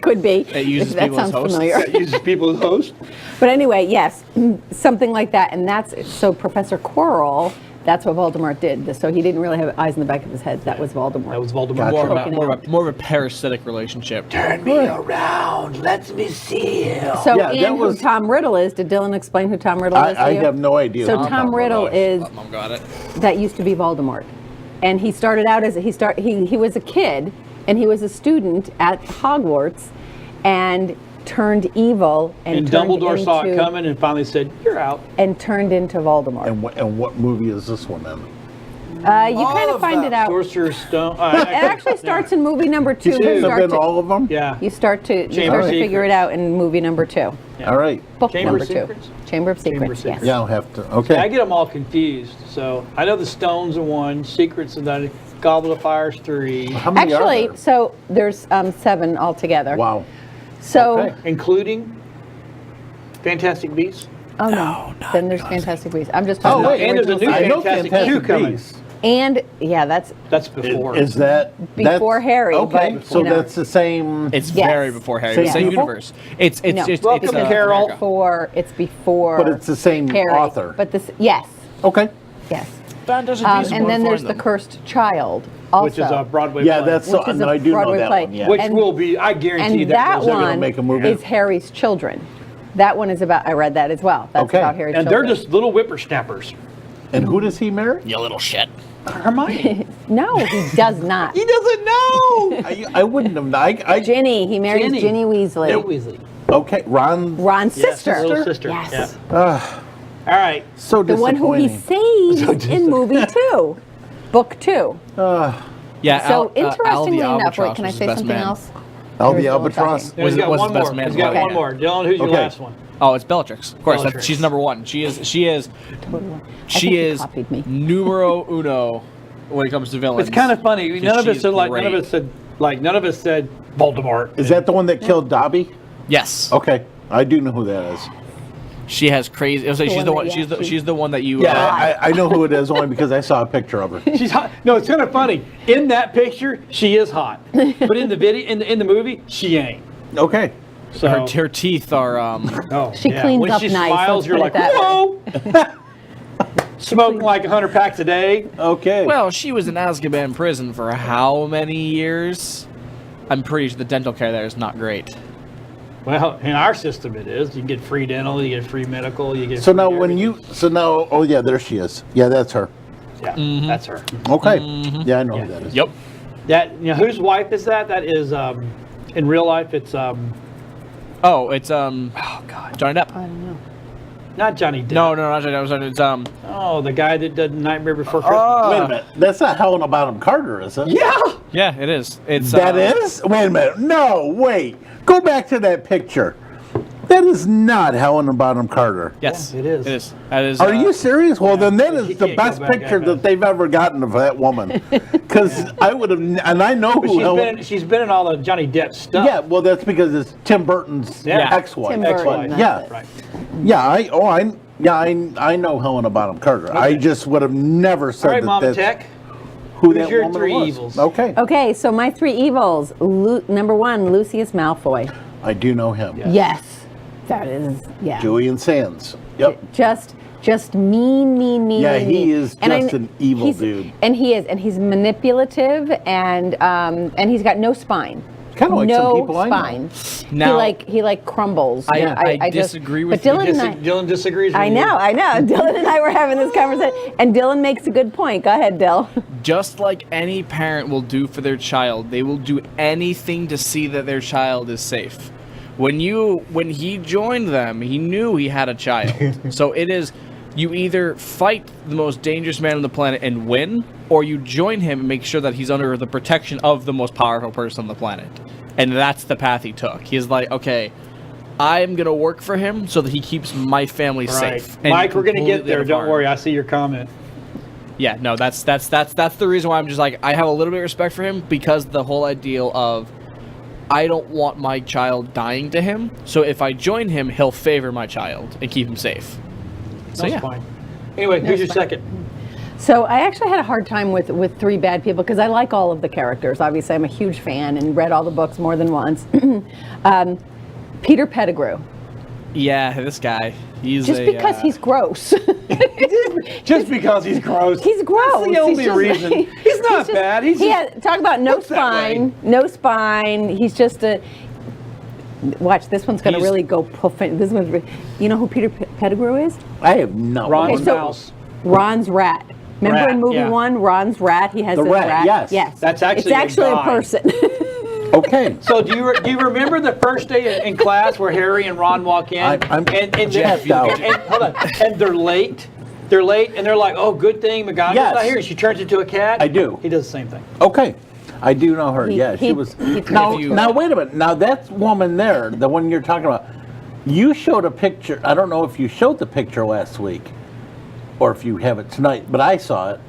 [SPEAKER 3] Could be.
[SPEAKER 1] It uses
[SPEAKER 3] that
[SPEAKER 1] people as
[SPEAKER 3] sounds
[SPEAKER 1] hosts.
[SPEAKER 3] familiar.
[SPEAKER 2] That uses people as hosts.
[SPEAKER 3] But anyway, yes, something like that. And that's so Professor Quirrell. That's what Voldemort did. So he didn't really have eyes in the back of his head. That was Voldemort.
[SPEAKER 2] That was Voldemort.
[SPEAKER 4] Gotcha.
[SPEAKER 1] More of a parasitic relationship.
[SPEAKER 2] Turn me around. Let me see you.
[SPEAKER 3] So
[SPEAKER 4] Yeah, that
[SPEAKER 3] in
[SPEAKER 4] was-
[SPEAKER 3] who Tom Riddle is, did Dylan explain who Tom Riddle is to
[SPEAKER 4] I
[SPEAKER 3] you?
[SPEAKER 4] have no idea.
[SPEAKER 3] So
[SPEAKER 4] who
[SPEAKER 3] Tom Riddle is
[SPEAKER 1] Oh, Mom got it.
[SPEAKER 3] that used to be Voldemort, and he started out as he was a kid, and he was a student at Hogwarts, and turned evil
[SPEAKER 2] And
[SPEAKER 3] turned
[SPEAKER 2] Dumbledore saw it
[SPEAKER 3] into-
[SPEAKER 2] coming and finally said, "You're out."
[SPEAKER 3] and turned into Voldemort.
[SPEAKER 4] And what movie is this one in?
[SPEAKER 3] You kind of find it out.
[SPEAKER 2] Sorcerer's Stone.
[SPEAKER 3] It actually starts in movie number 2.
[SPEAKER 2] Two.
[SPEAKER 3] You
[SPEAKER 4] Has it
[SPEAKER 3] start
[SPEAKER 4] been
[SPEAKER 3] to,
[SPEAKER 4] all of them?
[SPEAKER 2] Yeah.
[SPEAKER 3] you start to
[SPEAKER 2] Chamber of
[SPEAKER 3] figure it
[SPEAKER 2] Secrets.
[SPEAKER 3] out in movie number 2.
[SPEAKER 2] Yeah.
[SPEAKER 4] All right.
[SPEAKER 3] Book
[SPEAKER 2] Chamber
[SPEAKER 3] number
[SPEAKER 2] of
[SPEAKER 3] 2.
[SPEAKER 2] Secrets?
[SPEAKER 3] Chamber of
[SPEAKER 2] Chamber of
[SPEAKER 3] Secrets. Yes.
[SPEAKER 2] Secrets.
[SPEAKER 4] Yeah, I'll have to. Okay.
[SPEAKER 2] I get them all confused. So I know the stones are 1, secrets are 9, Goblet of Fire's 3,
[SPEAKER 4] How many are
[SPEAKER 3] Actually,
[SPEAKER 4] there?
[SPEAKER 3] so there's 7 altogether.
[SPEAKER 4] Wow.
[SPEAKER 3] So,
[SPEAKER 4] Okay.
[SPEAKER 2] including Fantastic Beasts.
[SPEAKER 3] oh no, then there's Fantastic Beasts. I'm just
[SPEAKER 4] Oh,
[SPEAKER 3] talking
[SPEAKER 4] wait.
[SPEAKER 3] about
[SPEAKER 2] and
[SPEAKER 3] the
[SPEAKER 2] there's a new
[SPEAKER 3] original
[SPEAKER 4] I know
[SPEAKER 2] Fantastic
[SPEAKER 4] Fantastic
[SPEAKER 2] Two coming.
[SPEAKER 4] Beasts.
[SPEAKER 3] And yeah, that's
[SPEAKER 2] That's before.
[SPEAKER 4] Is that
[SPEAKER 3] Before
[SPEAKER 4] that's-
[SPEAKER 3] Harry,
[SPEAKER 4] Okay,
[SPEAKER 3] but,
[SPEAKER 4] so
[SPEAKER 3] you know.
[SPEAKER 4] that's the same.
[SPEAKER 1] It's
[SPEAKER 3] Yes.
[SPEAKER 1] very before Harry.
[SPEAKER 4] Same
[SPEAKER 1] Same
[SPEAKER 4] people?
[SPEAKER 1] universe. It's
[SPEAKER 3] No.
[SPEAKER 1] just
[SPEAKER 2] Welcome,
[SPEAKER 1] it's,
[SPEAKER 2] Carol.
[SPEAKER 1] America.
[SPEAKER 3] it's before.
[SPEAKER 4] But it's the same
[SPEAKER 3] Harry.
[SPEAKER 4] author.
[SPEAKER 3] But this, yes,
[SPEAKER 4] Okay.
[SPEAKER 3] yes.
[SPEAKER 1] Fantastic Beasts
[SPEAKER 3] And
[SPEAKER 1] won't
[SPEAKER 3] then there's
[SPEAKER 1] find
[SPEAKER 3] the
[SPEAKER 1] them.
[SPEAKER 3] Cursed Child, also.
[SPEAKER 2] which is a Broadway
[SPEAKER 4] Yeah,
[SPEAKER 2] play.
[SPEAKER 4] that's
[SPEAKER 3] Which is
[SPEAKER 4] no,
[SPEAKER 3] a
[SPEAKER 4] I do know
[SPEAKER 3] Broadway
[SPEAKER 4] that
[SPEAKER 3] play.
[SPEAKER 4] one. Yeah.
[SPEAKER 2] Which
[SPEAKER 3] And-
[SPEAKER 2] will be, I guarantee
[SPEAKER 3] and
[SPEAKER 2] that
[SPEAKER 3] that
[SPEAKER 2] goes
[SPEAKER 4] gonna
[SPEAKER 3] one
[SPEAKER 4] make a movie.
[SPEAKER 3] is Harry's children. That one is about. I read that as well. That's
[SPEAKER 4] Okay.
[SPEAKER 3] about Harry's
[SPEAKER 2] And
[SPEAKER 3] children.
[SPEAKER 2] they're just little whippersnappers.
[SPEAKER 4] And who does he marry?
[SPEAKER 1] You little shit.
[SPEAKER 2] Hermione.
[SPEAKER 3] No, he does not.
[SPEAKER 2] He doesn't know.
[SPEAKER 4] I wouldn't have. I
[SPEAKER 3] Ginny. He marries Ginny Weasley.
[SPEAKER 2] Bill Weasley.
[SPEAKER 4] okay. Ron.
[SPEAKER 3] Ron's
[SPEAKER 2] Yes,
[SPEAKER 3] sister.
[SPEAKER 2] his little sister.
[SPEAKER 3] Yes.
[SPEAKER 2] Yeah. All right.
[SPEAKER 4] So
[SPEAKER 3] The one who he
[SPEAKER 4] disappointing.
[SPEAKER 3] saved in movie 2. Book 2.
[SPEAKER 1] Yeah.
[SPEAKER 3] So interestingly
[SPEAKER 1] Al the
[SPEAKER 3] enough, wait,
[SPEAKER 1] Albatross
[SPEAKER 3] can I
[SPEAKER 1] was
[SPEAKER 3] say
[SPEAKER 1] his best
[SPEAKER 3] something
[SPEAKER 1] man.
[SPEAKER 3] else?
[SPEAKER 4] Oh,
[SPEAKER 3] Or is
[SPEAKER 4] the
[SPEAKER 3] Dylan
[SPEAKER 4] albatross.
[SPEAKER 3] talking?
[SPEAKER 2] He's
[SPEAKER 1] Was-
[SPEAKER 2] got
[SPEAKER 1] was
[SPEAKER 2] one
[SPEAKER 1] the best
[SPEAKER 2] more.
[SPEAKER 1] man
[SPEAKER 2] He's got
[SPEAKER 1] alive.
[SPEAKER 2] one more. Dylan, who's your
[SPEAKER 4] Okay.
[SPEAKER 2] last one?
[SPEAKER 1] Oh, it's Bellatrix. Of course,
[SPEAKER 2] Bellatrix.
[SPEAKER 1] she's number 1. She is
[SPEAKER 3] I
[SPEAKER 1] she
[SPEAKER 3] think he
[SPEAKER 1] is
[SPEAKER 3] copied me.
[SPEAKER 1] numero uno when it comes to villains.
[SPEAKER 2] It's kind of funny. None of us
[SPEAKER 1] she's
[SPEAKER 2] said like. None
[SPEAKER 1] great.
[SPEAKER 2] of us said like. None of us said Voldemort.
[SPEAKER 4] Is that the one that killed Dobby?
[SPEAKER 1] Yes.
[SPEAKER 4] Okay, I do know who that is.
[SPEAKER 1] She has crazy. I was like, she's the one. She's the one that you.
[SPEAKER 4] Yeah, I know who it is only because I saw a picture of her.
[SPEAKER 2] She's hot. No, it's kind of funny. In that picture, she is hot, but in the video, in the movie, she ain't.
[SPEAKER 4] Okay.
[SPEAKER 2] So
[SPEAKER 1] her teeth are.
[SPEAKER 2] oh,
[SPEAKER 3] She
[SPEAKER 2] yeah.
[SPEAKER 3] cleans
[SPEAKER 2] when
[SPEAKER 3] up
[SPEAKER 2] she
[SPEAKER 3] nice,
[SPEAKER 2] smiles,
[SPEAKER 3] let's
[SPEAKER 2] you're
[SPEAKER 3] put
[SPEAKER 2] like,
[SPEAKER 3] it that
[SPEAKER 2] whoa. Smoking like 100 packs a day.
[SPEAKER 4] Okay.
[SPEAKER 1] Well, she was in Azkaban prison for how many years? I'm pretty sure the dental care there is not great.
[SPEAKER 2] Well, in our system, it is. You get free dental, you get free medical, you get.
[SPEAKER 4] so
[SPEAKER 2] free
[SPEAKER 4] now when
[SPEAKER 2] everything.
[SPEAKER 4] oh yeah, there she is. Yeah, that's her.
[SPEAKER 2] yeah, that's her.
[SPEAKER 4] Okay. Yeah, I know who that is.
[SPEAKER 1] Yep.
[SPEAKER 2] That whose wife is that? That is in real life. It's
[SPEAKER 1] Oh, it's
[SPEAKER 2] oh god,
[SPEAKER 1] Johnny Depp.
[SPEAKER 3] I don't know.
[SPEAKER 2] not Johnny Depp.
[SPEAKER 1] No, not Johnny Depp. It's
[SPEAKER 2] Oh, the guy that did Nightmare Before Christmas.
[SPEAKER 4] Wait a minute. That's not Helena Bonham Carter, is it?
[SPEAKER 2] Yeah.
[SPEAKER 1] Yeah, it is. It's
[SPEAKER 4] That is? Wait a minute. No, wait. Go back to that picture. That is not Helena Bonham Carter.
[SPEAKER 1] Yes,
[SPEAKER 2] Yeah, it is.
[SPEAKER 1] It is. That is.
[SPEAKER 4] Are you serious? Well, then that
[SPEAKER 2] You
[SPEAKER 4] is the
[SPEAKER 2] can't go
[SPEAKER 4] best
[SPEAKER 2] back
[SPEAKER 4] picture
[SPEAKER 2] that
[SPEAKER 4] that they've ever gotten of that woman. Because I would have, and I know
[SPEAKER 2] But
[SPEAKER 4] who
[SPEAKER 2] she's been in all the Johnny Depp stuff.
[SPEAKER 4] Yeah, well, that's because it's Tim Burton's
[SPEAKER 2] Yeah.
[SPEAKER 4] ex-wife.
[SPEAKER 3] Tim Burton,
[SPEAKER 2] Ex-wife.
[SPEAKER 3] that's
[SPEAKER 4] Yeah.
[SPEAKER 3] it.
[SPEAKER 2] Right.
[SPEAKER 4] Yeah, I know Helena Bonham Carter. I just would have never said
[SPEAKER 2] All right,
[SPEAKER 4] that
[SPEAKER 2] Mama
[SPEAKER 4] that's
[SPEAKER 2] Tech.
[SPEAKER 4] who
[SPEAKER 2] who's
[SPEAKER 4] that
[SPEAKER 2] your
[SPEAKER 4] woman
[SPEAKER 2] three
[SPEAKER 4] was.
[SPEAKER 2] evils?
[SPEAKER 4] Okay.
[SPEAKER 3] Okay, so my 3 evils. Number 1, Lucius Malfoy.
[SPEAKER 4] I do know him.
[SPEAKER 2] Yeah.
[SPEAKER 3] Yes. That is, yeah.
[SPEAKER 4] Julian Sands. Yep.
[SPEAKER 3] Just mean.
[SPEAKER 4] Yeah,
[SPEAKER 3] mean,
[SPEAKER 4] he
[SPEAKER 3] mean.
[SPEAKER 4] is
[SPEAKER 3] And
[SPEAKER 4] just an evil dude.
[SPEAKER 3] And he is, and he's manipulative, and he's got no spine.
[SPEAKER 4] Kind of like
[SPEAKER 3] no
[SPEAKER 4] some people I know.
[SPEAKER 3] spine.
[SPEAKER 1] Now-
[SPEAKER 3] he crumbles.
[SPEAKER 1] I-
[SPEAKER 3] Yeah,
[SPEAKER 1] I
[SPEAKER 3] just-
[SPEAKER 1] disagree
[SPEAKER 3] but
[SPEAKER 1] with you.
[SPEAKER 3] Dylan and I,
[SPEAKER 2] Dylan disagrees with
[SPEAKER 3] I
[SPEAKER 2] you.
[SPEAKER 3] know. Dylan and I were having this conversation, and Dylan makes a good point. Go ahead, Dill.
[SPEAKER 1] Just like any parent will do for their child, they will do anything to see that their child is safe. When he joined them, he knew he had a child. So it is, you either fight the most dangerous man on the planet and win, or you join him and make sure that he's under the protection of the most powerful person on the planet. And that's the path he took. He's like, okay, I'm going to work for him so that he keeps my family
[SPEAKER 2] Right.
[SPEAKER 1] safe. and
[SPEAKER 2] Mike, we're going to get
[SPEAKER 1] completely
[SPEAKER 2] there. Don't
[SPEAKER 1] unharmed.
[SPEAKER 2] worry. I see your comment.
[SPEAKER 1] Yeah, no, that's the reason why I'm just like, I have a little bit of respect for him, because the whole ideal of, I don't want my child dying to him, so if I join him, he'll favor my child and keep him safe. So
[SPEAKER 2] That's
[SPEAKER 1] yeah.
[SPEAKER 2] fine. Anyway, who's your second?
[SPEAKER 3] So I actually had a hard time with 3 bad people because I like all of the characters. Obviously, I'm a huge fan and read all the books more than once. Peter Pettigrew.
[SPEAKER 1] Yeah, this guy. He's
[SPEAKER 3] Just because he's gross.
[SPEAKER 2] Just because he's gross.
[SPEAKER 3] He's gross.
[SPEAKER 2] That's the only
[SPEAKER 3] He's just-
[SPEAKER 2] reason. He's not bad. He's
[SPEAKER 3] he
[SPEAKER 2] just,
[SPEAKER 3] had, talk about no
[SPEAKER 2] looks that way.
[SPEAKER 3] spine. No spine. He's just a. Watch, this one's going to
[SPEAKER 1] He's-
[SPEAKER 3] really go poof. This one's. You know who Peter Pettigrew is?
[SPEAKER 4] I have no
[SPEAKER 2] Ron's
[SPEAKER 3] Okay, so-
[SPEAKER 2] mouse.
[SPEAKER 3] Ron's rat. Remember
[SPEAKER 2] Rat,
[SPEAKER 3] in movie
[SPEAKER 2] yeah.
[SPEAKER 3] 1, Ron's rat? He has
[SPEAKER 4] The
[SPEAKER 3] this
[SPEAKER 4] rat, yes.
[SPEAKER 3] Yes.
[SPEAKER 2] That's actually
[SPEAKER 3] it's actually
[SPEAKER 2] a
[SPEAKER 3] a
[SPEAKER 2] guy.
[SPEAKER 3] person.
[SPEAKER 4] Okay.
[SPEAKER 2] So do you remember the first day in class where Harry and Ron walk in
[SPEAKER 4] I'm
[SPEAKER 2] and
[SPEAKER 4] checked out.
[SPEAKER 2] hold on, and they're late? They're late, and they're like, "Oh, good thing McGonagall's
[SPEAKER 4] Yes.
[SPEAKER 2] not here." She turns into a cat.
[SPEAKER 4] I do.
[SPEAKER 2] He does the same thing.
[SPEAKER 4] Okay. I do know her.
[SPEAKER 3] He-
[SPEAKER 4] Yeah,
[SPEAKER 3] he-
[SPEAKER 4] she was.
[SPEAKER 3] he-
[SPEAKER 4] Now wait a minute. Now that woman there, the one you're talking about, you showed a picture. I don't know if you showed the picture last week, or if you have it tonight, but I saw it.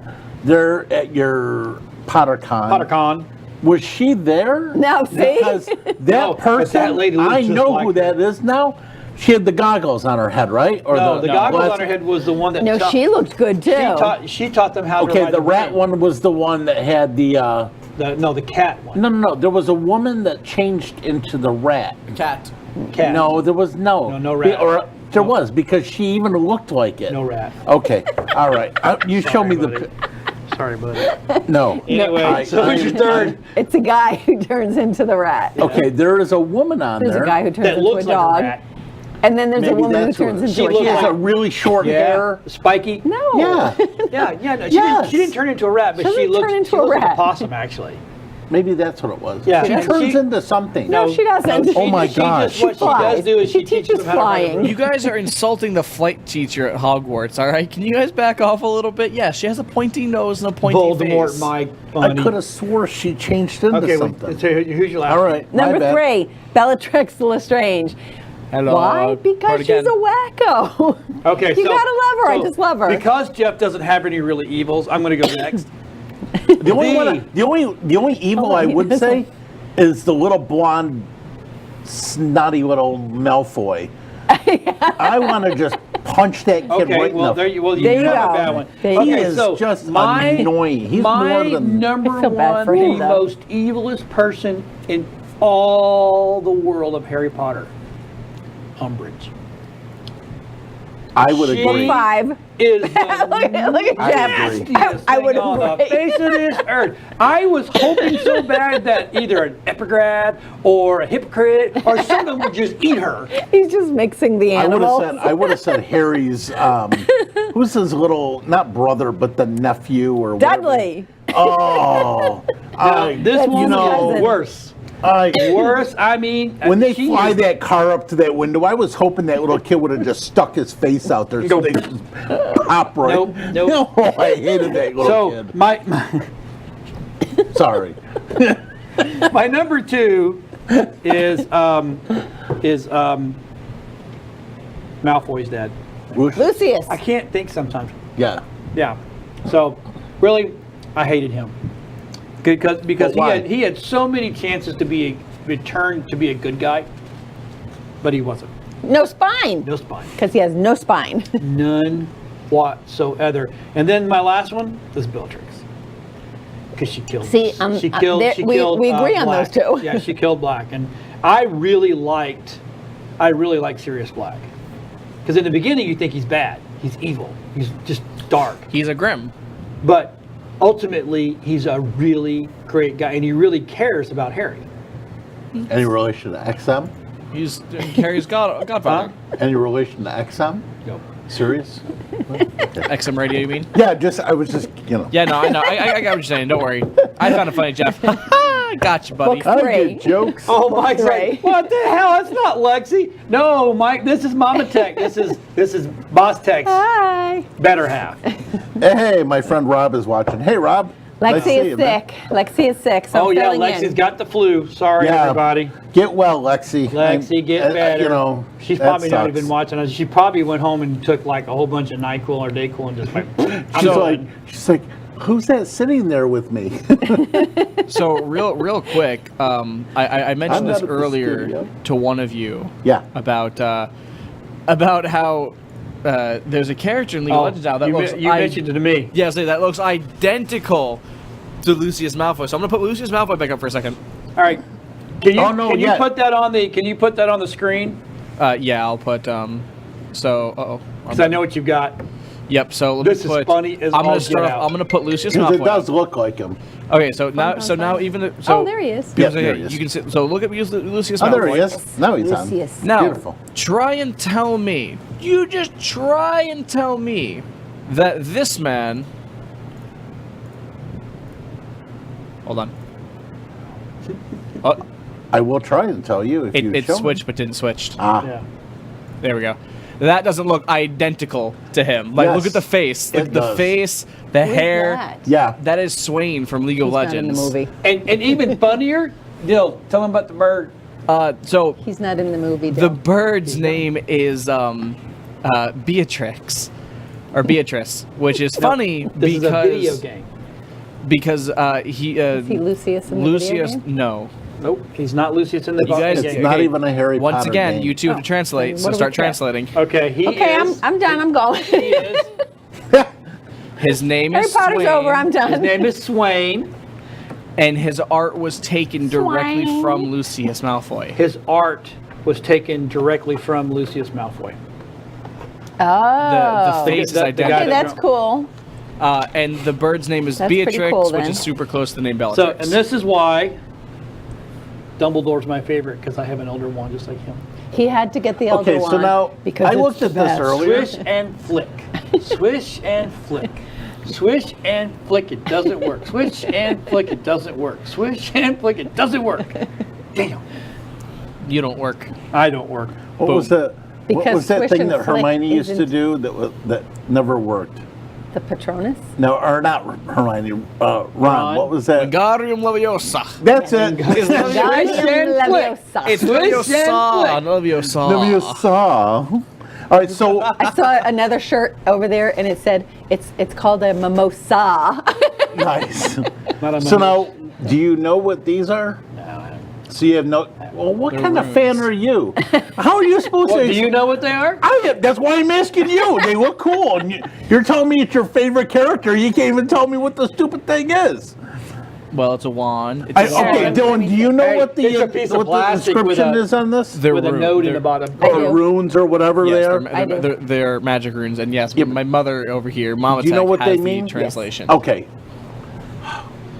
[SPEAKER 4] They're at your PotterCon.
[SPEAKER 2] PotterCon.
[SPEAKER 4] Was she there?
[SPEAKER 3] No, see?
[SPEAKER 4] Because that
[SPEAKER 2] No, but
[SPEAKER 4] person,
[SPEAKER 2] that lady looks
[SPEAKER 4] I
[SPEAKER 2] just
[SPEAKER 4] know
[SPEAKER 2] like
[SPEAKER 4] who
[SPEAKER 2] her.
[SPEAKER 4] that is now. She had the goggles on her head, right? Or
[SPEAKER 2] No, the goggles
[SPEAKER 4] glass-
[SPEAKER 2] on her head was the one that.
[SPEAKER 3] No, she looked good too.
[SPEAKER 2] She taught them how to
[SPEAKER 4] Okay,
[SPEAKER 2] ride
[SPEAKER 4] the rat
[SPEAKER 2] plane.
[SPEAKER 4] one was the one that had the.
[SPEAKER 2] The cat one.
[SPEAKER 4] No. There was a woman that changed into the rat.
[SPEAKER 1] Cat.
[SPEAKER 2] Cat.
[SPEAKER 4] No, there was no.
[SPEAKER 2] No rat.
[SPEAKER 4] Or there was because she even looked like it.
[SPEAKER 2] No rat.
[SPEAKER 4] Okay, all right. You show me the.
[SPEAKER 2] buddy. Sorry, buddy.
[SPEAKER 4] No.
[SPEAKER 2] Anyway, so who's your third?
[SPEAKER 3] It's a guy who turns into the rat.
[SPEAKER 4] Okay, there is a woman on
[SPEAKER 3] There's
[SPEAKER 4] there.
[SPEAKER 3] a guy who turns
[SPEAKER 2] That
[SPEAKER 3] into a
[SPEAKER 2] looks like a
[SPEAKER 3] dog.
[SPEAKER 2] rat.
[SPEAKER 3] And then there's a
[SPEAKER 4] Maybe
[SPEAKER 3] woman who
[SPEAKER 4] that's who
[SPEAKER 3] turns
[SPEAKER 4] it is.
[SPEAKER 3] into
[SPEAKER 2] She
[SPEAKER 3] a
[SPEAKER 4] She
[SPEAKER 2] looks
[SPEAKER 4] has
[SPEAKER 3] cat.
[SPEAKER 4] a really short
[SPEAKER 2] Yeah.
[SPEAKER 4] hair.
[SPEAKER 2] Spiky.
[SPEAKER 3] No.
[SPEAKER 4] Yeah.
[SPEAKER 2] Yeah. No,
[SPEAKER 4] Yes.
[SPEAKER 2] she didn't turn into a rat, but
[SPEAKER 3] She
[SPEAKER 2] she
[SPEAKER 3] doesn't
[SPEAKER 2] looks,
[SPEAKER 3] turn into
[SPEAKER 2] she
[SPEAKER 3] a
[SPEAKER 2] looks like a
[SPEAKER 3] rat.
[SPEAKER 2] possum, actually.
[SPEAKER 4] Maybe that's what it was.
[SPEAKER 2] Yeah.
[SPEAKER 4] She
[SPEAKER 2] And
[SPEAKER 4] turns
[SPEAKER 2] she-
[SPEAKER 4] into something.
[SPEAKER 3] No, she doesn't.
[SPEAKER 4] Oh my gosh.
[SPEAKER 2] What she
[SPEAKER 3] flies.
[SPEAKER 2] does do is
[SPEAKER 3] She
[SPEAKER 2] she teaches
[SPEAKER 3] teaches
[SPEAKER 2] them how to ride a
[SPEAKER 3] flying.
[SPEAKER 2] broom.
[SPEAKER 1] You guys are insulting the flight teacher at Hogwarts, all right? Can you guys back off a little bit? Yeah, she has a pointy nose and a pointy
[SPEAKER 2] Voldemort,
[SPEAKER 1] face.
[SPEAKER 2] Mike,
[SPEAKER 4] I
[SPEAKER 2] Bunny.
[SPEAKER 4] could have swore she changed into
[SPEAKER 2] Okay,
[SPEAKER 4] something.
[SPEAKER 2] so who's your last?
[SPEAKER 4] All right. my
[SPEAKER 3] Number
[SPEAKER 4] bad.
[SPEAKER 3] 3, Bellatrix Lestrange.
[SPEAKER 1] Hello.
[SPEAKER 3] Why?
[SPEAKER 1] Part
[SPEAKER 3] Because she's
[SPEAKER 1] again.
[SPEAKER 3] a wacko.
[SPEAKER 2] Okay,
[SPEAKER 3] You
[SPEAKER 2] so,
[SPEAKER 3] gotta love her. I
[SPEAKER 2] so
[SPEAKER 3] just love her.
[SPEAKER 2] Because Jeff doesn't have any really evils, I'm going to go next.
[SPEAKER 4] The only one, the only evil I would
[SPEAKER 3] this
[SPEAKER 4] say is the little blonde, snotty little Malfoy. I want to just punch that kid
[SPEAKER 2] Okay,
[SPEAKER 4] right
[SPEAKER 2] well,
[SPEAKER 4] in the.
[SPEAKER 2] there you
[SPEAKER 3] There you
[SPEAKER 2] have a
[SPEAKER 3] go.
[SPEAKER 2] bad one.
[SPEAKER 3] There you
[SPEAKER 2] Okay,
[SPEAKER 4] He is
[SPEAKER 2] so
[SPEAKER 4] just
[SPEAKER 2] my
[SPEAKER 4] annoying. He's
[SPEAKER 2] my
[SPEAKER 4] more than.
[SPEAKER 2] number
[SPEAKER 3] I feel bad
[SPEAKER 2] one,
[SPEAKER 3] for him,
[SPEAKER 2] the
[SPEAKER 3] though.
[SPEAKER 2] most evilest person in all the world of Harry Potter, Umbridge.
[SPEAKER 4] I would
[SPEAKER 2] She-
[SPEAKER 4] agree.
[SPEAKER 3] 5.
[SPEAKER 2] Is
[SPEAKER 3] Look at
[SPEAKER 4] I
[SPEAKER 3] Jeff.
[SPEAKER 4] agree.
[SPEAKER 3] I would
[SPEAKER 2] on the
[SPEAKER 3] agree.
[SPEAKER 2] face of this earth. I was hoping so bad that either an epigrad or a hypocrite or someone would just eat her.
[SPEAKER 3] He's just mixing the
[SPEAKER 4] I would
[SPEAKER 3] animals.
[SPEAKER 4] have said Harry's. Who's his little not brother but the nephew or whatever.
[SPEAKER 3] Dudley.
[SPEAKER 4] Oh,
[SPEAKER 2] Now, this
[SPEAKER 3] That's
[SPEAKER 2] one
[SPEAKER 3] cousin.
[SPEAKER 2] was worse.
[SPEAKER 4] I.
[SPEAKER 2] Worse. I mean,
[SPEAKER 4] When they
[SPEAKER 2] she
[SPEAKER 4] fly
[SPEAKER 2] is-
[SPEAKER 4] that car up to that window, I was hoping that little kid would have just stuck his face out there so they just pop right.
[SPEAKER 2] Nope, nope.
[SPEAKER 4] No, I hated that little
[SPEAKER 2] So
[SPEAKER 4] kid.
[SPEAKER 2] my
[SPEAKER 4] Sorry.
[SPEAKER 2] my number 2 is Malfoy's dad.
[SPEAKER 3] Lucius.
[SPEAKER 2] I can't think sometimes.
[SPEAKER 4] Yeah.
[SPEAKER 2] Yeah. So really, I hated him because
[SPEAKER 4] But why?
[SPEAKER 2] he had so many chances to be returned to be a good guy, but he wasn't.
[SPEAKER 3] No spine.
[SPEAKER 2] No spine.
[SPEAKER 3] Because he has no spine.
[SPEAKER 2] None whatsoever. And then my last one is Bellatrix. Because she killed.
[SPEAKER 3] See,
[SPEAKER 2] she killed.
[SPEAKER 3] there-
[SPEAKER 2] She
[SPEAKER 3] we
[SPEAKER 2] killed.
[SPEAKER 3] agree on
[SPEAKER 2] Black.
[SPEAKER 3] those two.
[SPEAKER 2] Yeah, she killed Black, and I really liked Sirius Black. Because in the beginning you think he's bad, he's evil, he's just dark.
[SPEAKER 1] He's a Grim.
[SPEAKER 2] But ultimately, he's a really great guy, and he really cares about Harry.
[SPEAKER 4] Any relation to XM?
[SPEAKER 1] He's Harry's godfather.
[SPEAKER 4] Any relation to XM?
[SPEAKER 2] No.
[SPEAKER 4] Serious?
[SPEAKER 1] XM radio, you mean?
[SPEAKER 4] Yeah, I was just,
[SPEAKER 1] Yeah, no, I know. I got what you're saying. Don't worry. I found it funny, Jeff. Gotcha, buddy.
[SPEAKER 3] Book
[SPEAKER 4] I
[SPEAKER 3] Three.
[SPEAKER 4] get jokes.
[SPEAKER 2] Oh, Mike's
[SPEAKER 3] Right.
[SPEAKER 2] like, what the hell? That's not Lexi. No, Mike, this is Mama Tech. This is Boss Tech's
[SPEAKER 3] Hi.
[SPEAKER 2] better half.
[SPEAKER 4] Hey, my friend Rob is watching. Hey, Rob. Nice to
[SPEAKER 3] Lexi
[SPEAKER 4] see
[SPEAKER 3] is
[SPEAKER 4] you, man.
[SPEAKER 3] sick. Lexi is sick. So
[SPEAKER 2] Oh
[SPEAKER 3] I'm
[SPEAKER 2] yeah,
[SPEAKER 3] filling
[SPEAKER 2] Lexi's
[SPEAKER 3] in.
[SPEAKER 2] got the flu. Sorry,
[SPEAKER 4] Yeah.
[SPEAKER 2] everybody.
[SPEAKER 4] Get well, Lexi.
[SPEAKER 2] Lexi, get better.
[SPEAKER 4] You know,
[SPEAKER 2] she's
[SPEAKER 4] that
[SPEAKER 2] probably not
[SPEAKER 4] sucks.
[SPEAKER 2] even watching us. She probably went home and took like a whole bunch of NyQuil or Dayquil and just like.
[SPEAKER 4] She's like, who's that sitting there with me?
[SPEAKER 1] So real quick, I
[SPEAKER 4] I'm
[SPEAKER 1] mentioned
[SPEAKER 4] not
[SPEAKER 1] this
[SPEAKER 4] at the
[SPEAKER 1] earlier
[SPEAKER 4] studio.
[SPEAKER 1] to one of you.
[SPEAKER 4] Yeah.
[SPEAKER 1] About how there's a character in League of Legends now that
[SPEAKER 2] you,
[SPEAKER 1] looks.
[SPEAKER 2] you mentioned it to me.
[SPEAKER 1] Yeah, so that looks identical to Lucius Malfoy. So I'm gonna put Lucius Malfoy back up for a second.
[SPEAKER 2] All right. Can you
[SPEAKER 4] Oh, no,
[SPEAKER 2] can you
[SPEAKER 4] yeah.
[SPEAKER 2] put that on the screen?
[SPEAKER 1] Yeah, I'll put. So
[SPEAKER 2] Because I know what you've got.
[SPEAKER 1] Yep. So let
[SPEAKER 2] This
[SPEAKER 1] me
[SPEAKER 2] is
[SPEAKER 1] put.
[SPEAKER 2] funny as
[SPEAKER 1] I'm
[SPEAKER 2] all
[SPEAKER 1] gonna start
[SPEAKER 2] get
[SPEAKER 1] off.
[SPEAKER 2] out.
[SPEAKER 1] I'm gonna put Lucius
[SPEAKER 4] Because
[SPEAKER 1] Malfoy.
[SPEAKER 4] it does look like him.
[SPEAKER 1] Okay, so now even the, so
[SPEAKER 3] Oh, there he is.
[SPEAKER 4] Yeah, there he is.
[SPEAKER 1] You can sit, so look at Lucius
[SPEAKER 4] Oh,
[SPEAKER 1] Malfoy.
[SPEAKER 4] there he is. Now he's on.
[SPEAKER 3] Lucius.
[SPEAKER 1] Now,
[SPEAKER 4] Beautiful.
[SPEAKER 1] try and tell me. You just try and tell me that this man. Hold on. Oh,
[SPEAKER 4] I will try and tell you if you
[SPEAKER 1] It
[SPEAKER 4] show me.
[SPEAKER 1] switched but didn't switch.
[SPEAKER 2] Yeah.
[SPEAKER 1] There we go. That doesn't look identical to him. Like,
[SPEAKER 4] Yes,
[SPEAKER 1] look at the face.
[SPEAKER 4] it
[SPEAKER 1] The
[SPEAKER 4] does.
[SPEAKER 1] face, the
[SPEAKER 3] Who's
[SPEAKER 1] hair.
[SPEAKER 3] that?
[SPEAKER 4] Yeah.
[SPEAKER 1] That is Swain from League of
[SPEAKER 3] He's not
[SPEAKER 1] Legends.
[SPEAKER 3] in the movie.
[SPEAKER 2] And even funnier, Dill, tell him about the bird.
[SPEAKER 1] So
[SPEAKER 3] He's not in the movie.
[SPEAKER 1] the
[SPEAKER 3] Dill.
[SPEAKER 1] bird's name is Beatrix, or Beatrice, which is funny
[SPEAKER 2] This
[SPEAKER 1] because
[SPEAKER 2] is a video game.
[SPEAKER 1] because he
[SPEAKER 3] Is he Lucius in the
[SPEAKER 1] Lucius
[SPEAKER 3] video game?
[SPEAKER 1] no.
[SPEAKER 2] Nope, he's not Lucius in the
[SPEAKER 1] You guys,
[SPEAKER 2] game.
[SPEAKER 4] It's not even a Harry
[SPEAKER 1] Once
[SPEAKER 4] Potter
[SPEAKER 1] again,
[SPEAKER 4] game.
[SPEAKER 1] you two
[SPEAKER 3] Oh,
[SPEAKER 1] to translate,
[SPEAKER 3] then
[SPEAKER 1] so
[SPEAKER 3] what do
[SPEAKER 1] start
[SPEAKER 3] we care?
[SPEAKER 1] translating.
[SPEAKER 2] Okay, he
[SPEAKER 3] Okay,
[SPEAKER 2] is.
[SPEAKER 3] I'm done. I'm going.
[SPEAKER 2] He is.
[SPEAKER 1] His name
[SPEAKER 3] Harry
[SPEAKER 1] is
[SPEAKER 3] Potter's
[SPEAKER 1] Swain,
[SPEAKER 3] over. I'm
[SPEAKER 2] His
[SPEAKER 3] done.
[SPEAKER 2] name is Swain.
[SPEAKER 1] and his art was taken directly
[SPEAKER 3] Swain.
[SPEAKER 1] from Lucius Malfoy.
[SPEAKER 2] His art was taken directly from Lucius Malfoy.
[SPEAKER 3] Oh.
[SPEAKER 1] The face is
[SPEAKER 2] The guy
[SPEAKER 1] identical.
[SPEAKER 3] Okay, that's cool.
[SPEAKER 1] And the bird's name is
[SPEAKER 3] That's pretty
[SPEAKER 1] Beatrix,
[SPEAKER 3] cool,
[SPEAKER 1] which
[SPEAKER 3] then.
[SPEAKER 1] is super close to the name
[SPEAKER 2] So,
[SPEAKER 1] Bellatrix.
[SPEAKER 2] and this is why Dumbledore's my favorite, because I have an older one just like him.
[SPEAKER 3] He had to get the elder
[SPEAKER 4] Okay,
[SPEAKER 3] one.
[SPEAKER 4] so now
[SPEAKER 3] because
[SPEAKER 4] I
[SPEAKER 3] it's
[SPEAKER 4] looked
[SPEAKER 3] the
[SPEAKER 4] at this
[SPEAKER 3] best.
[SPEAKER 4] earlier.
[SPEAKER 2] Swish and flick. Swish and flick. Swish and flick, it doesn't work. Swish and flick, it doesn't work. Swish and flick, it doesn't work. Damn.
[SPEAKER 1] You don't work.
[SPEAKER 2] I don't work.
[SPEAKER 4] What was that? What
[SPEAKER 3] Because
[SPEAKER 4] was that
[SPEAKER 3] swish
[SPEAKER 4] thing
[SPEAKER 3] and
[SPEAKER 4] that
[SPEAKER 3] flick
[SPEAKER 4] Hermione used to
[SPEAKER 3] isn't-
[SPEAKER 4] do that never worked?
[SPEAKER 3] The Patronus?
[SPEAKER 4] No, or not Hermione. Ron.
[SPEAKER 2] Ron?
[SPEAKER 4] What was that?
[SPEAKER 1] Wingardium Leviosa.
[SPEAKER 4] That's it.
[SPEAKER 1] It's
[SPEAKER 3] Wingardium Leviosa.
[SPEAKER 1] It's
[SPEAKER 2] Swish and
[SPEAKER 1] Leviosa. Leviosa.
[SPEAKER 4] Leviosa. All right, so
[SPEAKER 3] I saw another shirt over there, and it said it's called a mimosa.
[SPEAKER 4] nice.
[SPEAKER 2] Not a
[SPEAKER 4] So
[SPEAKER 2] moment.
[SPEAKER 4] now, do you know what these are?
[SPEAKER 2] No, I don't.
[SPEAKER 4] So you have no. Well, what
[SPEAKER 1] They're
[SPEAKER 4] kind of
[SPEAKER 1] runes.
[SPEAKER 4] fan are you? How are you supposed
[SPEAKER 2] Well,
[SPEAKER 4] to?
[SPEAKER 2] do you know what they are?
[SPEAKER 4] That's why I'm asking you. They look cool, and you're telling me it's your favorite character. You can't even tell me what the stupid thing is.
[SPEAKER 1] Well, it's a wand. It's a
[SPEAKER 4] Okay,
[SPEAKER 1] wand.
[SPEAKER 4] Dylan, do you know
[SPEAKER 2] Hey,
[SPEAKER 4] what the
[SPEAKER 2] it's a piece of
[SPEAKER 4] what the
[SPEAKER 2] plastic with
[SPEAKER 4] description
[SPEAKER 2] a-
[SPEAKER 4] is on this?
[SPEAKER 1] They're
[SPEAKER 2] With a
[SPEAKER 1] rune-
[SPEAKER 2] note in
[SPEAKER 1] they're-
[SPEAKER 2] the bottom.
[SPEAKER 3] I
[SPEAKER 4] Or
[SPEAKER 3] do.
[SPEAKER 4] runes or whatever
[SPEAKER 1] Yes,
[SPEAKER 4] they
[SPEAKER 1] they're,
[SPEAKER 4] are.
[SPEAKER 3] I do.
[SPEAKER 1] they're magic runes, and yes,
[SPEAKER 4] Yeah,
[SPEAKER 1] my mother over here, Mama
[SPEAKER 4] Do you know
[SPEAKER 1] Tech,
[SPEAKER 4] what
[SPEAKER 1] has
[SPEAKER 4] they
[SPEAKER 1] the
[SPEAKER 4] mean? Yes.
[SPEAKER 1] translation.
[SPEAKER 4] Okay.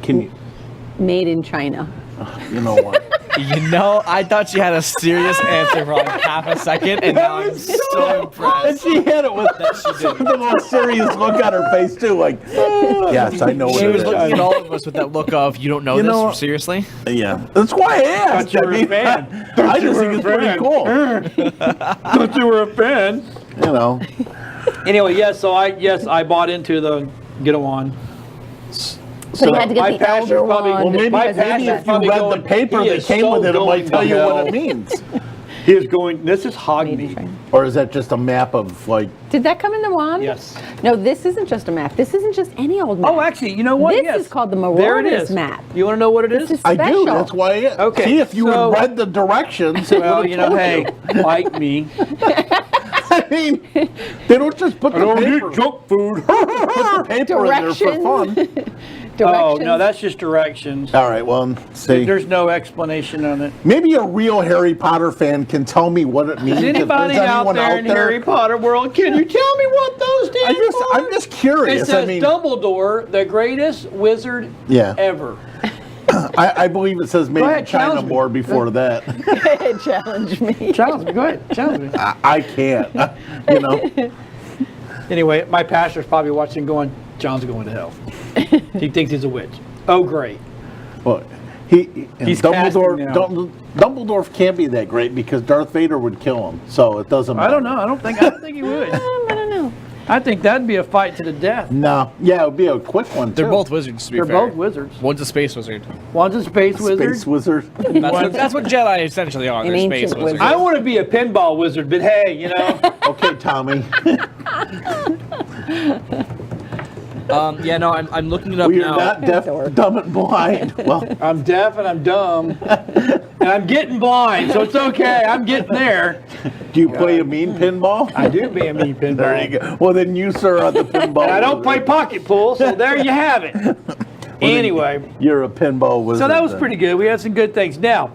[SPEAKER 4] Can you?
[SPEAKER 3] Made in China.
[SPEAKER 4] You know what?
[SPEAKER 1] You know, I thought she had a serious answer for like half a second, and now I'm so
[SPEAKER 4] And
[SPEAKER 1] impressed.
[SPEAKER 4] she had it with the most serious look on her face too, like, yes, I know what
[SPEAKER 1] She
[SPEAKER 4] it
[SPEAKER 1] was
[SPEAKER 4] is.
[SPEAKER 1] looking at all of us with that look of, you don't know
[SPEAKER 4] You
[SPEAKER 1] this?
[SPEAKER 4] know-
[SPEAKER 1] Seriously?
[SPEAKER 4] Yeah, that's why I asked.
[SPEAKER 2] Thought you were a fan.
[SPEAKER 4] I just think it's pretty cool.
[SPEAKER 2] Thought you were a fan.
[SPEAKER 4] You know,
[SPEAKER 2] Anyway, yes. So I bought into the get a wand.
[SPEAKER 3] So you had to
[SPEAKER 2] my
[SPEAKER 3] get the
[SPEAKER 2] passion's
[SPEAKER 3] elder
[SPEAKER 2] probably-
[SPEAKER 3] wand.
[SPEAKER 4] well, maybe,
[SPEAKER 2] My
[SPEAKER 3] because
[SPEAKER 4] maybe
[SPEAKER 2] passion
[SPEAKER 3] that's
[SPEAKER 4] if you
[SPEAKER 2] probably
[SPEAKER 4] read
[SPEAKER 2] going-
[SPEAKER 4] the paper
[SPEAKER 2] he
[SPEAKER 4] that
[SPEAKER 2] is
[SPEAKER 4] came
[SPEAKER 2] so
[SPEAKER 4] with it, it
[SPEAKER 2] going
[SPEAKER 4] might
[SPEAKER 2] to
[SPEAKER 4] tell you what
[SPEAKER 2] hell.
[SPEAKER 4] it means.
[SPEAKER 2] He is going. This is
[SPEAKER 3] Made in
[SPEAKER 2] Hogmeade.
[SPEAKER 3] China.
[SPEAKER 4] Or is that just a map of like?
[SPEAKER 3] Did that come in the wand?
[SPEAKER 2] Yes.
[SPEAKER 3] No, this isn't just a map. This isn't just any old map.
[SPEAKER 2] Oh, actually, you know what?
[SPEAKER 3] This
[SPEAKER 2] Yes.
[SPEAKER 3] is called the
[SPEAKER 2] There it
[SPEAKER 3] Marauders
[SPEAKER 2] is.
[SPEAKER 3] map.
[SPEAKER 2] You want to know what it is?
[SPEAKER 3] This is
[SPEAKER 4] I do.
[SPEAKER 3] special.
[SPEAKER 4] That's why.
[SPEAKER 2] Okay,
[SPEAKER 4] See, if you
[SPEAKER 2] so-
[SPEAKER 4] had read the directions, it
[SPEAKER 2] Well,
[SPEAKER 4] would've
[SPEAKER 2] you know,
[SPEAKER 4] told
[SPEAKER 2] hey,
[SPEAKER 4] you.
[SPEAKER 2] like me.
[SPEAKER 4] I mean, they don't just put the paper.
[SPEAKER 2] junk food.
[SPEAKER 4] Put the paper in there for fun.
[SPEAKER 2] Oh
[SPEAKER 3] Directions.
[SPEAKER 2] no, that's just directions.
[SPEAKER 4] All right. Well, see,
[SPEAKER 2] There's no explanation on it.
[SPEAKER 4] maybe a real Harry Potter fan can tell me what it means.
[SPEAKER 2] Is
[SPEAKER 4] if
[SPEAKER 2] anybody
[SPEAKER 4] there's
[SPEAKER 2] out
[SPEAKER 4] anyone
[SPEAKER 2] there in Harry Potter world? Can you tell me what those stand for?
[SPEAKER 4] I'm just
[SPEAKER 2] It
[SPEAKER 4] curious.
[SPEAKER 2] says
[SPEAKER 4] I mean,
[SPEAKER 2] Dumbledore, the greatest wizard
[SPEAKER 4] Yeah.
[SPEAKER 2] ever.
[SPEAKER 4] I believe it says made
[SPEAKER 2] ahead,
[SPEAKER 4] in China
[SPEAKER 2] challenge me.
[SPEAKER 4] more before that.
[SPEAKER 3] Challenge me.
[SPEAKER 2] Challenge me. Go ahead. Challenge me.
[SPEAKER 4] I can't. You know.
[SPEAKER 2] Anyway, my pastor's probably watching going, John's going to hell. He thinks he's a witch. Oh, great.
[SPEAKER 4] Well,
[SPEAKER 2] He's
[SPEAKER 4] Dumbledore.
[SPEAKER 2] casting now.
[SPEAKER 4] Dumbledore can't be that great because Darth Vader would kill him. So it doesn't matter.
[SPEAKER 2] I don't know. I don't think he would.
[SPEAKER 3] I don't know.
[SPEAKER 2] I think that'd be a fight to the death.
[SPEAKER 4] No. Yeah, it would be a quick one.
[SPEAKER 1] They're
[SPEAKER 4] too.
[SPEAKER 1] both wizards, to be
[SPEAKER 2] They're
[SPEAKER 1] fair.
[SPEAKER 2] both wizards.
[SPEAKER 1] One's a space wizard.
[SPEAKER 2] One's a space wizard.
[SPEAKER 4] Space wizard.
[SPEAKER 1] That's what Jedi essentially are.
[SPEAKER 3] An
[SPEAKER 1] They're space
[SPEAKER 3] ancient
[SPEAKER 1] wizards.
[SPEAKER 3] wizard.
[SPEAKER 2] I want to be a pinball wizard, but hey, you know.
[SPEAKER 4] Okay, Tommy.
[SPEAKER 1] Yeah, no, I'm looking it up
[SPEAKER 4] We are
[SPEAKER 1] now.
[SPEAKER 4] not deaf,
[SPEAKER 3] Dork.
[SPEAKER 4] dumb, and blind. Well,
[SPEAKER 2] I'm deaf and I'm dumb. And I'm getting blind, so it's okay. I'm getting there.
[SPEAKER 4] do you play a mean pinball?
[SPEAKER 2] I do be a mean pinball.
[SPEAKER 4] There you go. Well, then you, sir, are the pinball.
[SPEAKER 2] And I don't play
[SPEAKER 4] wizard.
[SPEAKER 2] pocket pool, so there you have it. Anyway,
[SPEAKER 4] You're a pinball wizard.
[SPEAKER 2] so that was
[SPEAKER 4] then.
[SPEAKER 2] pretty good. We had some good things. Now,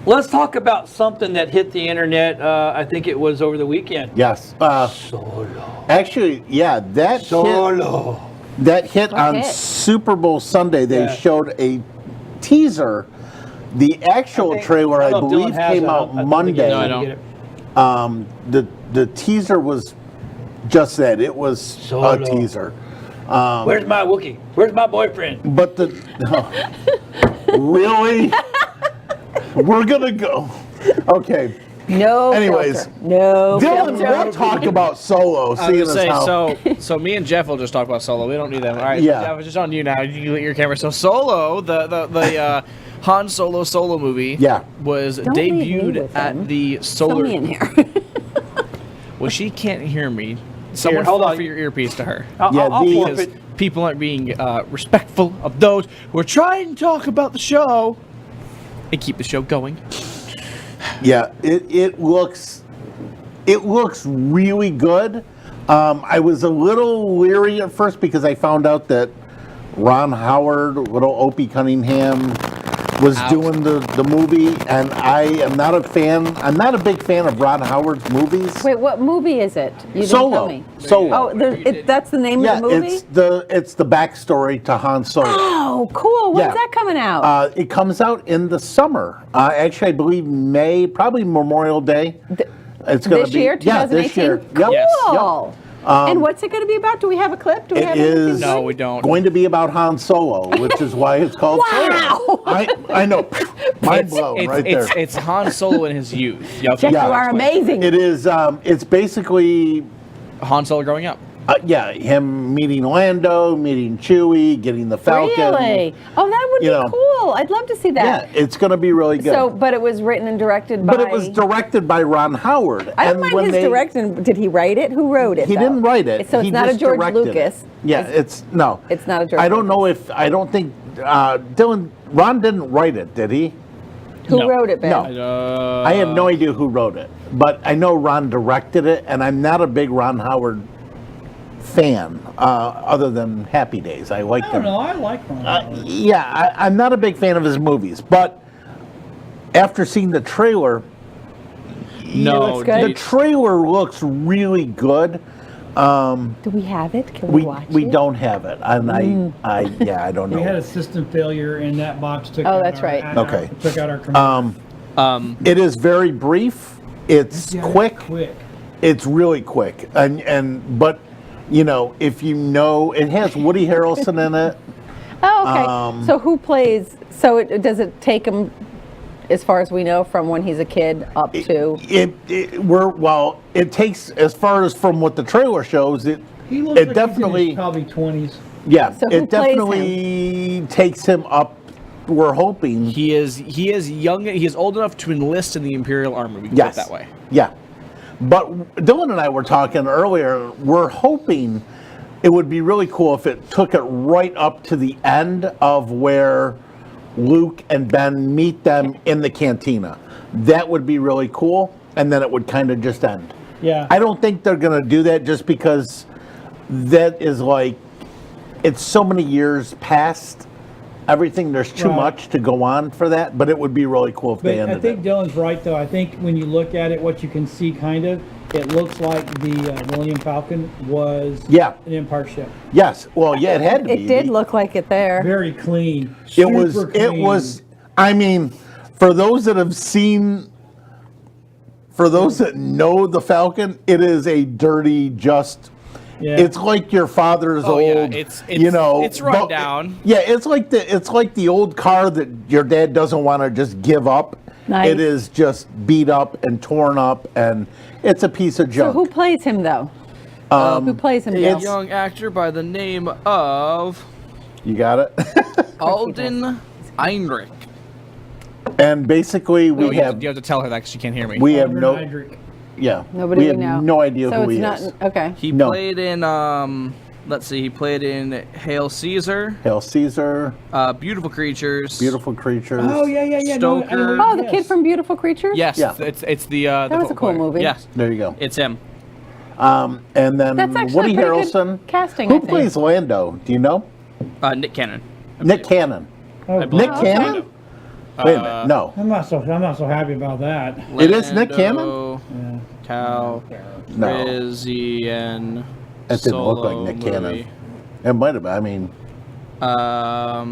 [SPEAKER 2] let's talk about something that hit the internet. I think it was over the weekend.
[SPEAKER 4] Yes.
[SPEAKER 2] Solo.
[SPEAKER 4] Actually, yeah, that hit,
[SPEAKER 2] Solo.
[SPEAKER 4] that hit on
[SPEAKER 3] hit?
[SPEAKER 4] Super Bowl Sunday. They
[SPEAKER 2] Yeah.
[SPEAKER 4] showed a teaser. The actual trailer, I
[SPEAKER 2] don't know if
[SPEAKER 4] believe,
[SPEAKER 2] Dylan has
[SPEAKER 4] came
[SPEAKER 2] it.
[SPEAKER 4] out
[SPEAKER 2] I think
[SPEAKER 4] Monday.
[SPEAKER 1] No, I don't.
[SPEAKER 4] The teaser was just that. It was
[SPEAKER 2] Solo.
[SPEAKER 4] a teaser.
[SPEAKER 2] Where's my Wookiee? Where's my boyfriend?
[SPEAKER 4] But the really, We're gonna go. Okay.
[SPEAKER 3] No
[SPEAKER 4] Anyways.
[SPEAKER 3] filter. No
[SPEAKER 4] Dylan,
[SPEAKER 3] filter.
[SPEAKER 4] we'll talk about Solo.
[SPEAKER 1] I
[SPEAKER 4] Seeing
[SPEAKER 1] was
[SPEAKER 4] as
[SPEAKER 1] gonna
[SPEAKER 4] how
[SPEAKER 1] say, so me and Jeff will just talk about Solo. We don't need them. All right,
[SPEAKER 4] Yeah.
[SPEAKER 1] Jeff, it's just on you now. You get your camera. So Solo, the Han Solo movie,
[SPEAKER 4] Yeah.
[SPEAKER 1] was
[SPEAKER 3] Don't leave me
[SPEAKER 1] debuted
[SPEAKER 3] with
[SPEAKER 1] at
[SPEAKER 3] them.
[SPEAKER 1] the
[SPEAKER 3] Tell
[SPEAKER 1] Solar.
[SPEAKER 3] me in here.
[SPEAKER 1] Well, she can't hear me. Someone
[SPEAKER 2] hold on.
[SPEAKER 1] offer your earpiece to her.
[SPEAKER 4] Yeah,
[SPEAKER 2] I'll
[SPEAKER 4] the-
[SPEAKER 2] forfeit.
[SPEAKER 1] Because people aren't being respectful of those who are trying to talk about the show and keep the show going.
[SPEAKER 4] Yeah, it looks really good. I was a little leery at first because I found out that Ron Howard, little Opie Cunningham, was doing the movie, and I am not a fan. I'm not a big fan of Ron Howard's movies.
[SPEAKER 3] Wait, what movie is it? You didn't
[SPEAKER 4] Solo.
[SPEAKER 3] tell me.
[SPEAKER 4] Solo.
[SPEAKER 3] Oh, that's the name
[SPEAKER 4] Yeah,
[SPEAKER 3] of the movie?
[SPEAKER 4] it's the backstory to Han Solo.
[SPEAKER 3] Oh, cool. When's
[SPEAKER 4] Yeah.
[SPEAKER 3] that coming out?
[SPEAKER 4] It comes out in the summer. Actually, I believe May, probably Memorial Day. It's going
[SPEAKER 3] This
[SPEAKER 4] to be
[SPEAKER 3] year, 2018?
[SPEAKER 4] Yeah, this year.
[SPEAKER 3] Cool.
[SPEAKER 4] Yep.
[SPEAKER 1] Yes.
[SPEAKER 3] And what's it going to be about? Do we have a clip? Do we have
[SPEAKER 4] It
[SPEAKER 3] anything
[SPEAKER 4] is
[SPEAKER 1] No, we don't.
[SPEAKER 4] going to be about Han Solo, which is why it's called
[SPEAKER 3] Wow.
[SPEAKER 4] Solo. I know. Mind blown right there.
[SPEAKER 1] It's Han Solo in his youth. Y'all
[SPEAKER 3] Jeff,
[SPEAKER 1] can
[SPEAKER 3] you are
[SPEAKER 1] explain.
[SPEAKER 3] amazing.
[SPEAKER 4] It is. It's basically
[SPEAKER 1] Han Solo growing up.
[SPEAKER 4] him meeting Lando, meeting Chewie, getting the Falcon.
[SPEAKER 3] Really? Oh, that would be
[SPEAKER 4] You know.
[SPEAKER 3] cool. I'd love to see
[SPEAKER 4] Yeah,
[SPEAKER 3] that.
[SPEAKER 4] it's going to be really good.
[SPEAKER 3] So, but it was written and directed by.
[SPEAKER 4] but it was directed by Ron Howard.
[SPEAKER 3] I don't
[SPEAKER 4] and
[SPEAKER 3] mind
[SPEAKER 4] when
[SPEAKER 3] his
[SPEAKER 4] they-
[SPEAKER 3] directing. Did he write it? Who wrote it?
[SPEAKER 4] He
[SPEAKER 3] though?
[SPEAKER 4] didn't write it.
[SPEAKER 3] So it's
[SPEAKER 4] He
[SPEAKER 3] not a
[SPEAKER 4] just
[SPEAKER 3] George
[SPEAKER 4] directed it.
[SPEAKER 3] Lucas.
[SPEAKER 4] Yeah, it's no.
[SPEAKER 3] It's not a George
[SPEAKER 4] I don't
[SPEAKER 3] Lucas.
[SPEAKER 4] know if I don't think Dylan Ron didn't write it, did he?
[SPEAKER 3] Who
[SPEAKER 1] No.
[SPEAKER 3] wrote it, Ben?
[SPEAKER 4] No. I have no idea who wrote it, but I know Ron directed it, and I'm not a big Ron Howard fan, other than Happy Days. I like
[SPEAKER 2] I
[SPEAKER 4] them.
[SPEAKER 2] don't know. I like Ron.
[SPEAKER 4] Yeah, I'm not a big fan of his movies, but after seeing the trailer,
[SPEAKER 1] No,
[SPEAKER 3] looks good.
[SPEAKER 4] the
[SPEAKER 1] dude.
[SPEAKER 4] trailer looks really good.
[SPEAKER 3] Do we have it? Can we watch
[SPEAKER 4] We
[SPEAKER 3] it?
[SPEAKER 4] don't have it, and I don't know.
[SPEAKER 5] We had a system failure, and that box took.
[SPEAKER 3] Oh,
[SPEAKER 5] out
[SPEAKER 3] that's
[SPEAKER 5] our-
[SPEAKER 3] right.
[SPEAKER 5] our-
[SPEAKER 4] Okay.
[SPEAKER 5] Took out our computer.
[SPEAKER 4] It is very brief. It's
[SPEAKER 5] Yeah,
[SPEAKER 4] quick.
[SPEAKER 5] Quick.
[SPEAKER 4] It's really quick, but you know, if you know, it has Woody Harrelson in it.
[SPEAKER 3] Oh, okay. So who plays? So does it take him, as far as we know, from when he's a kid up to?
[SPEAKER 4] It takes as far as from what the trailer shows. It
[SPEAKER 5] He looks
[SPEAKER 4] it
[SPEAKER 5] like
[SPEAKER 4] definitely
[SPEAKER 5] he's in his probably 20s.
[SPEAKER 4] yeah.
[SPEAKER 3] So who
[SPEAKER 4] It
[SPEAKER 3] plays
[SPEAKER 4] definitely takes him up. We're hoping.
[SPEAKER 1] He is young. He is old enough to enlist in the Imperial Army. We can
[SPEAKER 4] Yes.
[SPEAKER 1] put it that way.
[SPEAKER 4] Yeah. But Dylan and I were talking earlier, we're hoping it would be really cool if it took it right up to the end of where Luke and Ben meet them in the cantina. That would be really cool, and then it would kind of just end.
[SPEAKER 5] Yeah.
[SPEAKER 4] I don't think they're going to do that just because that is like, it's so many years past everything. There's too
[SPEAKER 5] Right.
[SPEAKER 4] much to go on for that, but it would be really cool if
[SPEAKER 5] But
[SPEAKER 4] they
[SPEAKER 5] I
[SPEAKER 4] ended
[SPEAKER 5] think
[SPEAKER 4] it.
[SPEAKER 5] Dylan's right, though. I think when you look at it, what you can see kind of, it looks like the Millennium Falcon was
[SPEAKER 4] Yeah.
[SPEAKER 5] an Empire ship.
[SPEAKER 4] Yes. Well, yeah, it had to be.
[SPEAKER 3] It did look like it there.
[SPEAKER 5] Very clean.
[SPEAKER 4] It was.
[SPEAKER 5] super
[SPEAKER 4] It
[SPEAKER 5] clean.
[SPEAKER 4] was. I mean, for those that have seen, for those that know the Falcon, it is a dirty, just.
[SPEAKER 5] Yeah.
[SPEAKER 4] It's like your father's
[SPEAKER 1] Oh,
[SPEAKER 4] old.
[SPEAKER 1] yeah, it's
[SPEAKER 4] you know.
[SPEAKER 1] it's run down.
[SPEAKER 4] Yeah, it's like the old car that your dad doesn't want to just give up.
[SPEAKER 3] Nice.
[SPEAKER 4] It is just beat up and torn up, and it's a piece of
[SPEAKER 3] So
[SPEAKER 4] junk.
[SPEAKER 3] who plays him though? Who plays him?
[SPEAKER 1] A
[SPEAKER 3] Bill?
[SPEAKER 1] young actor by the name of
[SPEAKER 4] You got it.
[SPEAKER 1] Alden Einrich.
[SPEAKER 4] And basically, we
[SPEAKER 1] No, you
[SPEAKER 4] have
[SPEAKER 1] have to tell her that because she can't hear me.
[SPEAKER 4] we have
[SPEAKER 5] Albert
[SPEAKER 4] no.
[SPEAKER 5] Heydrich.
[SPEAKER 4] Yeah.
[SPEAKER 3] Nobody
[SPEAKER 4] we
[SPEAKER 3] we
[SPEAKER 4] have
[SPEAKER 3] know.
[SPEAKER 4] no idea
[SPEAKER 3] so
[SPEAKER 4] who
[SPEAKER 3] it's
[SPEAKER 4] he
[SPEAKER 3] not,
[SPEAKER 4] is.
[SPEAKER 3] Okay.
[SPEAKER 1] He
[SPEAKER 4] No.
[SPEAKER 1] played in let's see, he played in Hail Caesar,
[SPEAKER 4] Hail Caesar,
[SPEAKER 1] Beautiful Creatures.
[SPEAKER 4] Beautiful Creatures.
[SPEAKER 5] Oh, yeah. No, I know
[SPEAKER 1] Stoker.
[SPEAKER 5] what-
[SPEAKER 3] Oh, the kid from Beautiful Creatures.
[SPEAKER 1] Yes,
[SPEAKER 4] Yeah.
[SPEAKER 1] it's the
[SPEAKER 3] That was a cool movie.
[SPEAKER 1] Yes,
[SPEAKER 4] There you go.
[SPEAKER 1] it's him.
[SPEAKER 4] And then
[SPEAKER 3] That's actually
[SPEAKER 4] Woody
[SPEAKER 3] pretty good
[SPEAKER 4] Harrelson.
[SPEAKER 3] casting,
[SPEAKER 4] Who
[SPEAKER 3] I think.
[SPEAKER 4] plays Lando? Do you know?
[SPEAKER 1] Nick Cannon.
[SPEAKER 4] Nick Cannon.
[SPEAKER 5] Oh,
[SPEAKER 1] believe.
[SPEAKER 4] Nick
[SPEAKER 3] okay.
[SPEAKER 4] Cannon? Wait a minute. No.
[SPEAKER 5] I'm not so happy about that.
[SPEAKER 4] It is Nick
[SPEAKER 1] Lando,
[SPEAKER 5] Yeah.
[SPEAKER 1] Cal,
[SPEAKER 4] No.
[SPEAKER 1] Rizian.
[SPEAKER 4] That didn't look like
[SPEAKER 1] Solo
[SPEAKER 4] Nick
[SPEAKER 1] movie.
[SPEAKER 4] Cannon. It might have been. I mean,
[SPEAKER 3] I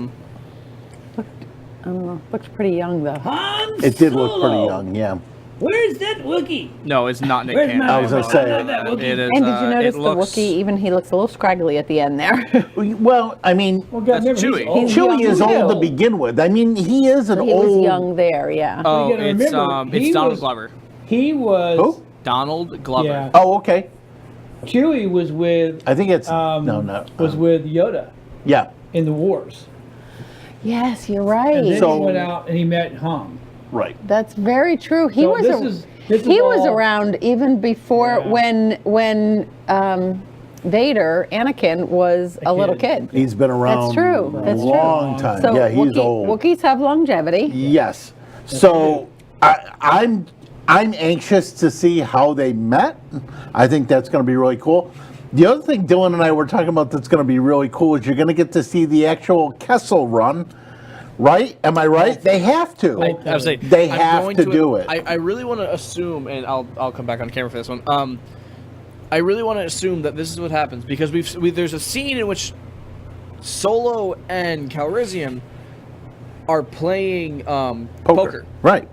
[SPEAKER 3] don't know. Looks pretty young though.
[SPEAKER 5] Han
[SPEAKER 4] it did look pretty
[SPEAKER 5] Solo.
[SPEAKER 4] young. Yeah.
[SPEAKER 5] Where's that Wookiee?
[SPEAKER 1] No, it's not Nick
[SPEAKER 5] Where's
[SPEAKER 1] Cannon.
[SPEAKER 5] my-
[SPEAKER 4] I was gonna say.
[SPEAKER 5] I love that Wookiee.
[SPEAKER 1] It is,
[SPEAKER 3] And did you notice
[SPEAKER 1] it
[SPEAKER 3] the
[SPEAKER 1] looks-
[SPEAKER 3] Wookiee? Even he looks a little scraggly at the end there.
[SPEAKER 4] Well, I mean,
[SPEAKER 5] Well, God,
[SPEAKER 1] That's
[SPEAKER 5] remember,
[SPEAKER 1] Chewie.
[SPEAKER 5] he's
[SPEAKER 3] He's
[SPEAKER 5] old.
[SPEAKER 4] Chewie is
[SPEAKER 3] young,
[SPEAKER 4] old to
[SPEAKER 3] too.
[SPEAKER 4] begin with. I mean, he is an
[SPEAKER 3] he
[SPEAKER 4] old.
[SPEAKER 3] was young there, yeah.
[SPEAKER 1] Oh,
[SPEAKER 5] You gotta remember,
[SPEAKER 1] it's
[SPEAKER 5] he
[SPEAKER 1] Donald
[SPEAKER 5] was-
[SPEAKER 1] Glover.
[SPEAKER 5] He was.
[SPEAKER 4] Who?
[SPEAKER 1] Donald Glover.
[SPEAKER 5] Yeah.
[SPEAKER 4] Oh, okay.
[SPEAKER 5] Chewie was with.
[SPEAKER 4] I think it's no.
[SPEAKER 5] Was with Yoda
[SPEAKER 4] Yeah,
[SPEAKER 5] in the wars,
[SPEAKER 3] Yes, you're
[SPEAKER 5] and then
[SPEAKER 3] right.
[SPEAKER 4] So-
[SPEAKER 5] he went out and he met Han.
[SPEAKER 4] right.
[SPEAKER 3] That's very true. He
[SPEAKER 5] So
[SPEAKER 3] was
[SPEAKER 5] this is
[SPEAKER 3] he was
[SPEAKER 5] all-
[SPEAKER 3] around even before
[SPEAKER 5] Yeah.
[SPEAKER 3] when Vader, Anakin, was a little
[SPEAKER 5] kid.
[SPEAKER 3] kid.
[SPEAKER 4] He's been around.
[SPEAKER 3] true.
[SPEAKER 4] A
[SPEAKER 3] That's true.
[SPEAKER 4] long time.
[SPEAKER 3] So
[SPEAKER 4] Yeah, he's
[SPEAKER 3] Wookiee-
[SPEAKER 4] old.
[SPEAKER 3] Wookiees have longevity.
[SPEAKER 4] Yes. So I'm anxious to see how they met. I think that's going to be really cool. The other thing Dylan and I were talking about that's going to be really cool is you're going to get to see the actual Kessel Run, right? Am I right? They have to.
[SPEAKER 1] I was saying,
[SPEAKER 4] They
[SPEAKER 1] I'm
[SPEAKER 4] have
[SPEAKER 1] going
[SPEAKER 4] to do it.
[SPEAKER 1] I really want to assume, and I'll come back on camera for this one. I really want to assume that this is what happens because there's a scene in which Solo and Calrissian are playing poker.
[SPEAKER 4] Right.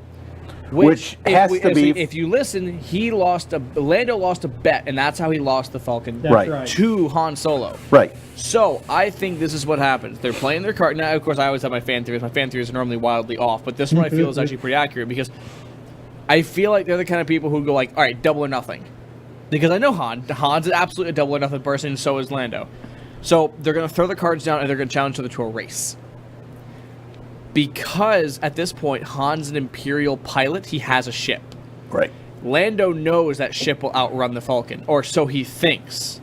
[SPEAKER 4] Which has to be.
[SPEAKER 1] If you listen, Lando lost a bet, and that's how he lost the Falcon
[SPEAKER 5] That's
[SPEAKER 4] Right.
[SPEAKER 5] right.
[SPEAKER 1] to Han Solo.
[SPEAKER 4] Right.
[SPEAKER 1] So I think this is what happens. They're playing their card. Now, of course, I always have my fan theories. My fan theories are normally wildly off, but this one I feel is actually pretty accurate because I feel like they're the kind of people who go like, all right, double or nothing. Because I know Han's absolutely a double or nothing person, and so is Lando. So they're going to throw the cards down and they're going to challenge each other to a race. Because at this point, Han's an Imperial pilot, he has a ship.
[SPEAKER 4] Right.
[SPEAKER 1] Lando knows that ship will outrun the Falcon, or so he thinks.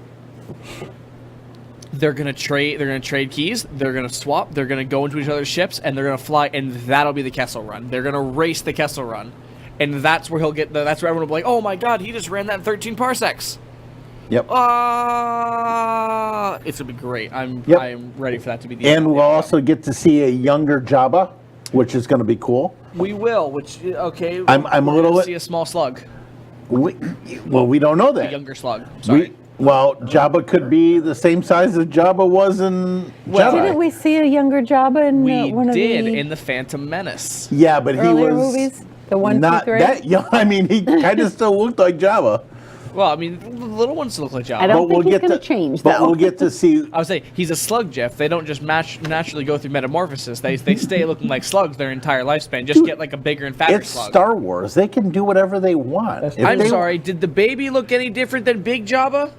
[SPEAKER 1] They're gonna trade keys. They're gonna swap. They're gonna go into each other's ships, and they're gonna fly, and that'll be the Kessel Run. They're gonna race the Kessel Run, and that's where he'll get. That's where everyone will be like, "Oh my God, he just ran that in 13 parsecs."
[SPEAKER 4] Yep.
[SPEAKER 1] It's gonna be great. I'm ready for that to be the
[SPEAKER 4] And
[SPEAKER 1] end.
[SPEAKER 4] we'll also get to see a younger Jabba, which is going to be cool.
[SPEAKER 1] We will. Which okay.
[SPEAKER 4] I'm a
[SPEAKER 1] we're
[SPEAKER 4] little
[SPEAKER 1] gonna
[SPEAKER 4] bit-
[SPEAKER 1] see a small slug,
[SPEAKER 4] We don't know
[SPEAKER 1] a
[SPEAKER 4] that.
[SPEAKER 1] younger slug. Sorry.
[SPEAKER 4] Jabba could be the same size as Jabba was in
[SPEAKER 1] Well,
[SPEAKER 3] Didn't
[SPEAKER 4] Jedi.
[SPEAKER 3] we see a younger Jabba in
[SPEAKER 1] We
[SPEAKER 3] one of
[SPEAKER 1] did
[SPEAKER 3] the
[SPEAKER 1] in the Phantom Menace.
[SPEAKER 4] Yeah, but he
[SPEAKER 3] earlier
[SPEAKER 4] was
[SPEAKER 3] movies? The 1, 2,
[SPEAKER 4] not
[SPEAKER 3] 3?
[SPEAKER 4] that young. I mean, he kind of still looked like Jabba.
[SPEAKER 1] Well, I mean, the little ones look like Jabba.
[SPEAKER 3] I don't
[SPEAKER 4] But
[SPEAKER 3] think he's going to change,
[SPEAKER 4] But
[SPEAKER 3] though.
[SPEAKER 4] we'll get to see.
[SPEAKER 1] I would say he's a slug, Jeff. They don't just naturally go through metamorphosis. They stay looking like slugs their entire lifespan. Just get like a bigger and fatter
[SPEAKER 4] It's
[SPEAKER 1] slug.
[SPEAKER 4] Star Wars. They can do whatever they want.
[SPEAKER 5] That's
[SPEAKER 4] If
[SPEAKER 1] I'm
[SPEAKER 4] they-
[SPEAKER 1] sorry. Did the baby look any different than Big Jabba?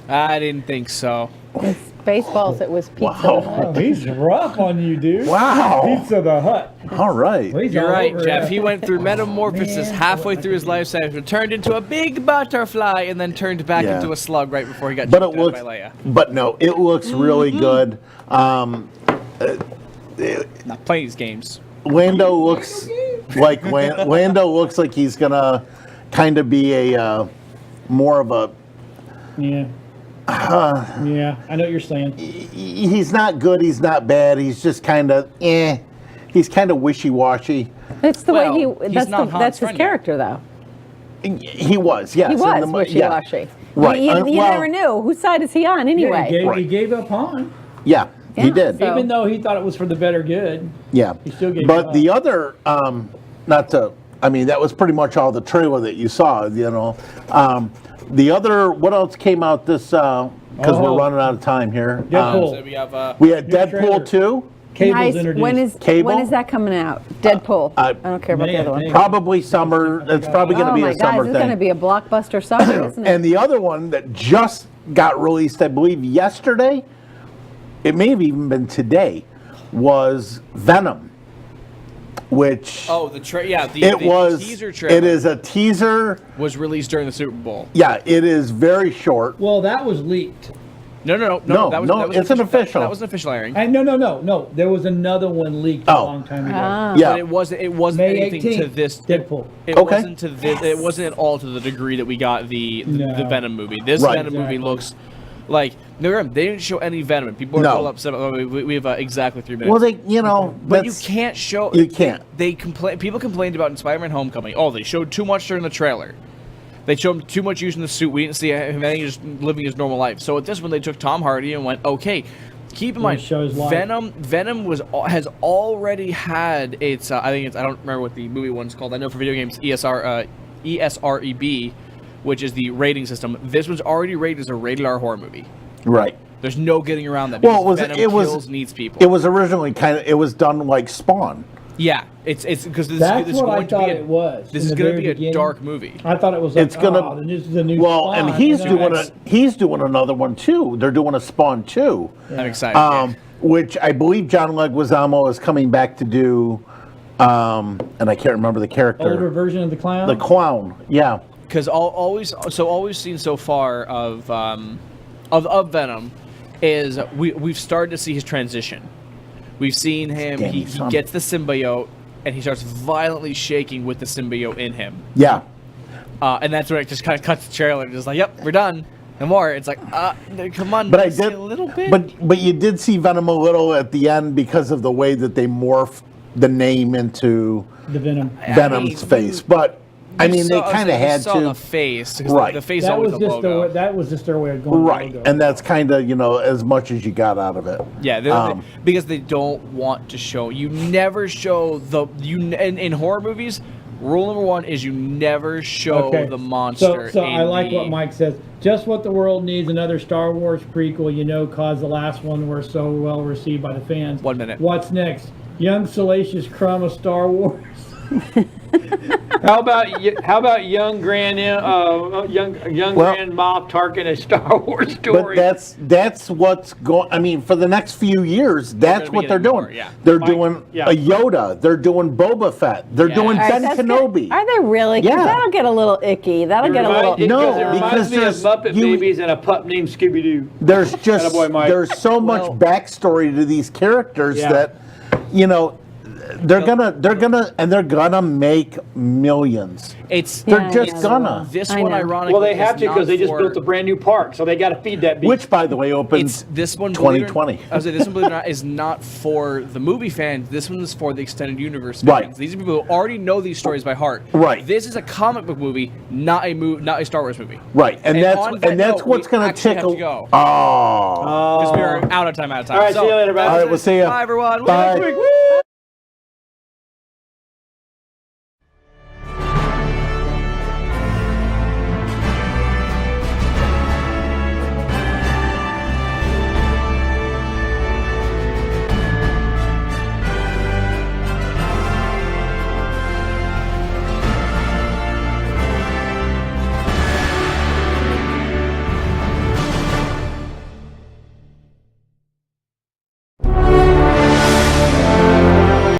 [SPEAKER 1] I didn't think so.
[SPEAKER 3] Baseballs, it was Pizza
[SPEAKER 4] Wow.
[SPEAKER 3] the Hut.
[SPEAKER 5] Oh, he's rough on you, dude.
[SPEAKER 4] Wow.
[SPEAKER 5] Pizza the Hut.
[SPEAKER 4] All right.
[SPEAKER 5] Well, he's
[SPEAKER 1] You're
[SPEAKER 5] all
[SPEAKER 1] right,
[SPEAKER 5] over
[SPEAKER 1] Jeff.
[SPEAKER 5] it.
[SPEAKER 1] He went through metamorphosis
[SPEAKER 5] Man,
[SPEAKER 1] halfway through his life cycle, turned into a big butterfly, and then turned back
[SPEAKER 4] Yeah.
[SPEAKER 1] into a slug right before he got
[SPEAKER 4] But
[SPEAKER 1] choked
[SPEAKER 4] it
[SPEAKER 1] out
[SPEAKER 4] looks.
[SPEAKER 1] by Leia.
[SPEAKER 4] But no, it looks really good.
[SPEAKER 1] Not playing these games.
[SPEAKER 4] Lando looks like Lando looks like he's gonna kind of be a more of a.
[SPEAKER 5] Yeah. Yeah, I know what you're saying.
[SPEAKER 4] He's not good. He's not bad. He's just kind of He's kind of wishy-washy.
[SPEAKER 3] It's the
[SPEAKER 1] Well,
[SPEAKER 3] way
[SPEAKER 1] he's not Han's
[SPEAKER 3] that's his
[SPEAKER 1] friend yet.
[SPEAKER 3] character, though.
[SPEAKER 4] He was, yes.
[SPEAKER 3] He
[SPEAKER 4] in
[SPEAKER 3] was
[SPEAKER 4] the
[SPEAKER 3] wishy-washy.
[SPEAKER 4] Right.
[SPEAKER 3] You
[SPEAKER 4] Well-
[SPEAKER 3] never knew. Whose side is he on,
[SPEAKER 5] Yeah,
[SPEAKER 3] anyway?
[SPEAKER 5] he
[SPEAKER 4] Right.
[SPEAKER 5] gave up Han.
[SPEAKER 4] Yeah, he
[SPEAKER 3] Yeah,
[SPEAKER 4] did.
[SPEAKER 3] so-
[SPEAKER 5] Even though he thought it was for the better good.
[SPEAKER 4] Yeah.
[SPEAKER 5] He still gave
[SPEAKER 4] But
[SPEAKER 5] up.
[SPEAKER 4] the other, not to, I mean, that was pretty much all the trailer that you saw, you know. The other, what else came out this, because we're
[SPEAKER 5] Oh.
[SPEAKER 4] running out of time here.
[SPEAKER 5] Deadpool.
[SPEAKER 1] So we have
[SPEAKER 4] We had
[SPEAKER 5] New trailer.
[SPEAKER 4] Deadpool 2,
[SPEAKER 5] Cable's
[SPEAKER 3] Nice.
[SPEAKER 5] introduced.
[SPEAKER 4] Cable?
[SPEAKER 3] When is that coming out? Deadpool.
[SPEAKER 4] I
[SPEAKER 3] don't care about the other one.
[SPEAKER 5] man.
[SPEAKER 4] probably summer. It's probably going to
[SPEAKER 3] Oh
[SPEAKER 4] be
[SPEAKER 3] my
[SPEAKER 4] a
[SPEAKER 3] God,
[SPEAKER 4] summer
[SPEAKER 3] this is going to
[SPEAKER 4] thing.
[SPEAKER 3] be a blockbuster summer, isn't it?
[SPEAKER 4] And the other one that just got released, I believe, yesterday, it may have even been today, was Venom, which
[SPEAKER 1] the teaser trailer
[SPEAKER 4] it is a teaser.
[SPEAKER 1] was released during the Super Bowl.
[SPEAKER 4] Yeah, it is very short.
[SPEAKER 5] Well, that was leaked.
[SPEAKER 1] No,
[SPEAKER 4] it's an official.
[SPEAKER 1] That was an official airing.
[SPEAKER 5] No. There was another one leaked a
[SPEAKER 4] Oh.
[SPEAKER 5] long time ago.
[SPEAKER 4] Yeah,
[SPEAKER 1] But it wasn't
[SPEAKER 5] May
[SPEAKER 1] anything
[SPEAKER 5] 18th,
[SPEAKER 1] to this.
[SPEAKER 5] Deadpool.
[SPEAKER 1] It
[SPEAKER 4] Okay.
[SPEAKER 1] wasn't to this. It wasn't at all to the degree that we got the
[SPEAKER 5] No.
[SPEAKER 1] Venom movie. This
[SPEAKER 4] Right.
[SPEAKER 1] Venom movie
[SPEAKER 5] Exactly.
[SPEAKER 1] looks like they didn't show any Venom. And people are
[SPEAKER 4] No.
[SPEAKER 1] all upset. We have exactly 3 minutes.
[SPEAKER 4] well, they, you know,
[SPEAKER 1] but you
[SPEAKER 4] that's-
[SPEAKER 1] can't show.
[SPEAKER 4] You can't.
[SPEAKER 1] People complained about in Spider-Man: Homecoming. Oh, they showed too much during the trailer. They showed him too much using the suit. We didn't see him just living his normal life. So at this one, they took Tom Hardy and went, okay, keep in
[SPEAKER 5] When
[SPEAKER 1] mind,
[SPEAKER 5] it shows light.
[SPEAKER 1] Venom has already had its. I think it's. I don't remember what the movie one's called. I know for video games, ESREB, which is the rating system. This one's already rated as a rated R horror movie.
[SPEAKER 4] Right.
[SPEAKER 1] There's no getting around that.
[SPEAKER 4] Well,
[SPEAKER 1] because Venom kills, needs people.
[SPEAKER 4] It was originally it was done like Spawn.
[SPEAKER 1] Yeah, it's because this
[SPEAKER 5] That's
[SPEAKER 1] is
[SPEAKER 5] what
[SPEAKER 1] going
[SPEAKER 5] I thought
[SPEAKER 1] to be
[SPEAKER 5] it was.
[SPEAKER 1] This
[SPEAKER 5] in
[SPEAKER 1] is
[SPEAKER 5] the
[SPEAKER 1] going to
[SPEAKER 5] very
[SPEAKER 1] be a
[SPEAKER 5] beginning.
[SPEAKER 1] dark movie.
[SPEAKER 5] I thought it was like,
[SPEAKER 4] It's gonna-
[SPEAKER 5] oh, this is the new
[SPEAKER 4] Well,
[SPEAKER 5] Spawn,
[SPEAKER 4] and he's
[SPEAKER 5] then
[SPEAKER 4] doing another one too. They're doing a Spawn 2.
[SPEAKER 1] I'm excited.
[SPEAKER 4] Which I believe John Leguizamo is coming back to do, and I can't remember the character.
[SPEAKER 5] older version of the clown.
[SPEAKER 4] The clown, yeah.
[SPEAKER 1] Because all we've seen so far of Venom is we've started to see his transition. We've seen him.
[SPEAKER 4] Damn,
[SPEAKER 1] He
[SPEAKER 4] son.
[SPEAKER 1] gets the symbiote, and he starts violently shaking with the symbiote in him.
[SPEAKER 4] Yeah.
[SPEAKER 1] And that's where it just kind of cuts the trailer and just like, yep, we're done. No more. It's like, come on,
[SPEAKER 4] But I
[SPEAKER 1] let's see
[SPEAKER 4] did
[SPEAKER 1] a little bit.
[SPEAKER 4] But you did see Venom a little at the end because of the way that they morphed the name into
[SPEAKER 5] the Venom.
[SPEAKER 4] Venom's face. But I mean, they kind of had
[SPEAKER 1] saw
[SPEAKER 4] to.
[SPEAKER 1] the face, 'cause
[SPEAKER 4] Right.
[SPEAKER 1] The face
[SPEAKER 5] That
[SPEAKER 1] always
[SPEAKER 5] was
[SPEAKER 1] the
[SPEAKER 5] just
[SPEAKER 1] logo.
[SPEAKER 5] that was just their way of going.
[SPEAKER 4] Right,
[SPEAKER 5] logo.
[SPEAKER 4] and that's kind of as much as you got out of it.
[SPEAKER 1] Yeah, because they don't want to show. You never show in horror movies. Rule number one is you never show the monster.
[SPEAKER 5] So I like what Mike says. Just what the world needs, another Star Wars prequel, cause the last one was so well received by the fans.
[SPEAKER 1] 1 minute.
[SPEAKER 5] What's next? Young salacious crumb of Star Wars.
[SPEAKER 2] How about young Grand Grand Moff Tarkin, a Star Wars story?
[SPEAKER 4] But that's what's going. I mean, for the next few years, that's
[SPEAKER 1] gonna be
[SPEAKER 4] what they're
[SPEAKER 1] getting
[SPEAKER 4] doing.
[SPEAKER 1] more, yeah.
[SPEAKER 4] They're doing
[SPEAKER 2] yeah.
[SPEAKER 4] a Yoda. They're doing Boba Fett. They're doing
[SPEAKER 1] All right,
[SPEAKER 4] Ben
[SPEAKER 3] That's
[SPEAKER 4] Kenobi.
[SPEAKER 3] good. Are they really? 'Cause
[SPEAKER 4] Yeah.
[SPEAKER 3] that'll get a little icky. That'll get a little.
[SPEAKER 4] No,
[SPEAKER 2] it
[SPEAKER 4] because
[SPEAKER 2] reminds me of
[SPEAKER 4] there's-
[SPEAKER 2] Muppet
[SPEAKER 4] you-
[SPEAKER 2] Babies and a pup named Scooby Doo.
[SPEAKER 4] There's just
[SPEAKER 2] Attaboy, Mike.
[SPEAKER 4] there's so much backstory to these characters
[SPEAKER 2] Yeah.
[SPEAKER 4] that they're gonna make millions. They're
[SPEAKER 3] Yeah,
[SPEAKER 4] just
[SPEAKER 3] yeah,
[SPEAKER 4] gonna.
[SPEAKER 1] This
[SPEAKER 3] I
[SPEAKER 1] one,
[SPEAKER 3] know.
[SPEAKER 1] ironically,
[SPEAKER 2] Well, they have
[SPEAKER 1] is
[SPEAKER 2] to because
[SPEAKER 1] not
[SPEAKER 2] they just
[SPEAKER 1] for-
[SPEAKER 2] built a brand new park, so they got to feed that beast.
[SPEAKER 4] Which, by the way, opens
[SPEAKER 1] It's this one. believe it or-
[SPEAKER 4] 2020.
[SPEAKER 1] I was like, this one, believe it or not, is not for the movie fans. This one is for the extended universe fans.
[SPEAKER 4] Right.
[SPEAKER 1] These are people who already know these stories by heart.
[SPEAKER 4] Right.
[SPEAKER 1] This is a comic book movie, not a Star Wars movie.
[SPEAKER 4] Right, and that's
[SPEAKER 1] on that
[SPEAKER 4] that's
[SPEAKER 1] note,
[SPEAKER 4] what's
[SPEAKER 1] we
[SPEAKER 4] gonna
[SPEAKER 1] actually have
[SPEAKER 4] tickle.
[SPEAKER 1] to go.
[SPEAKER 4] Oh.
[SPEAKER 1] Because we are out of time.
[SPEAKER 2] All right, see you later,
[SPEAKER 1] that's
[SPEAKER 2] guys.
[SPEAKER 4] All right, we'll see ya.
[SPEAKER 1] Bye, everyone.
[SPEAKER 4] Bye.
[SPEAKER 2] Woo!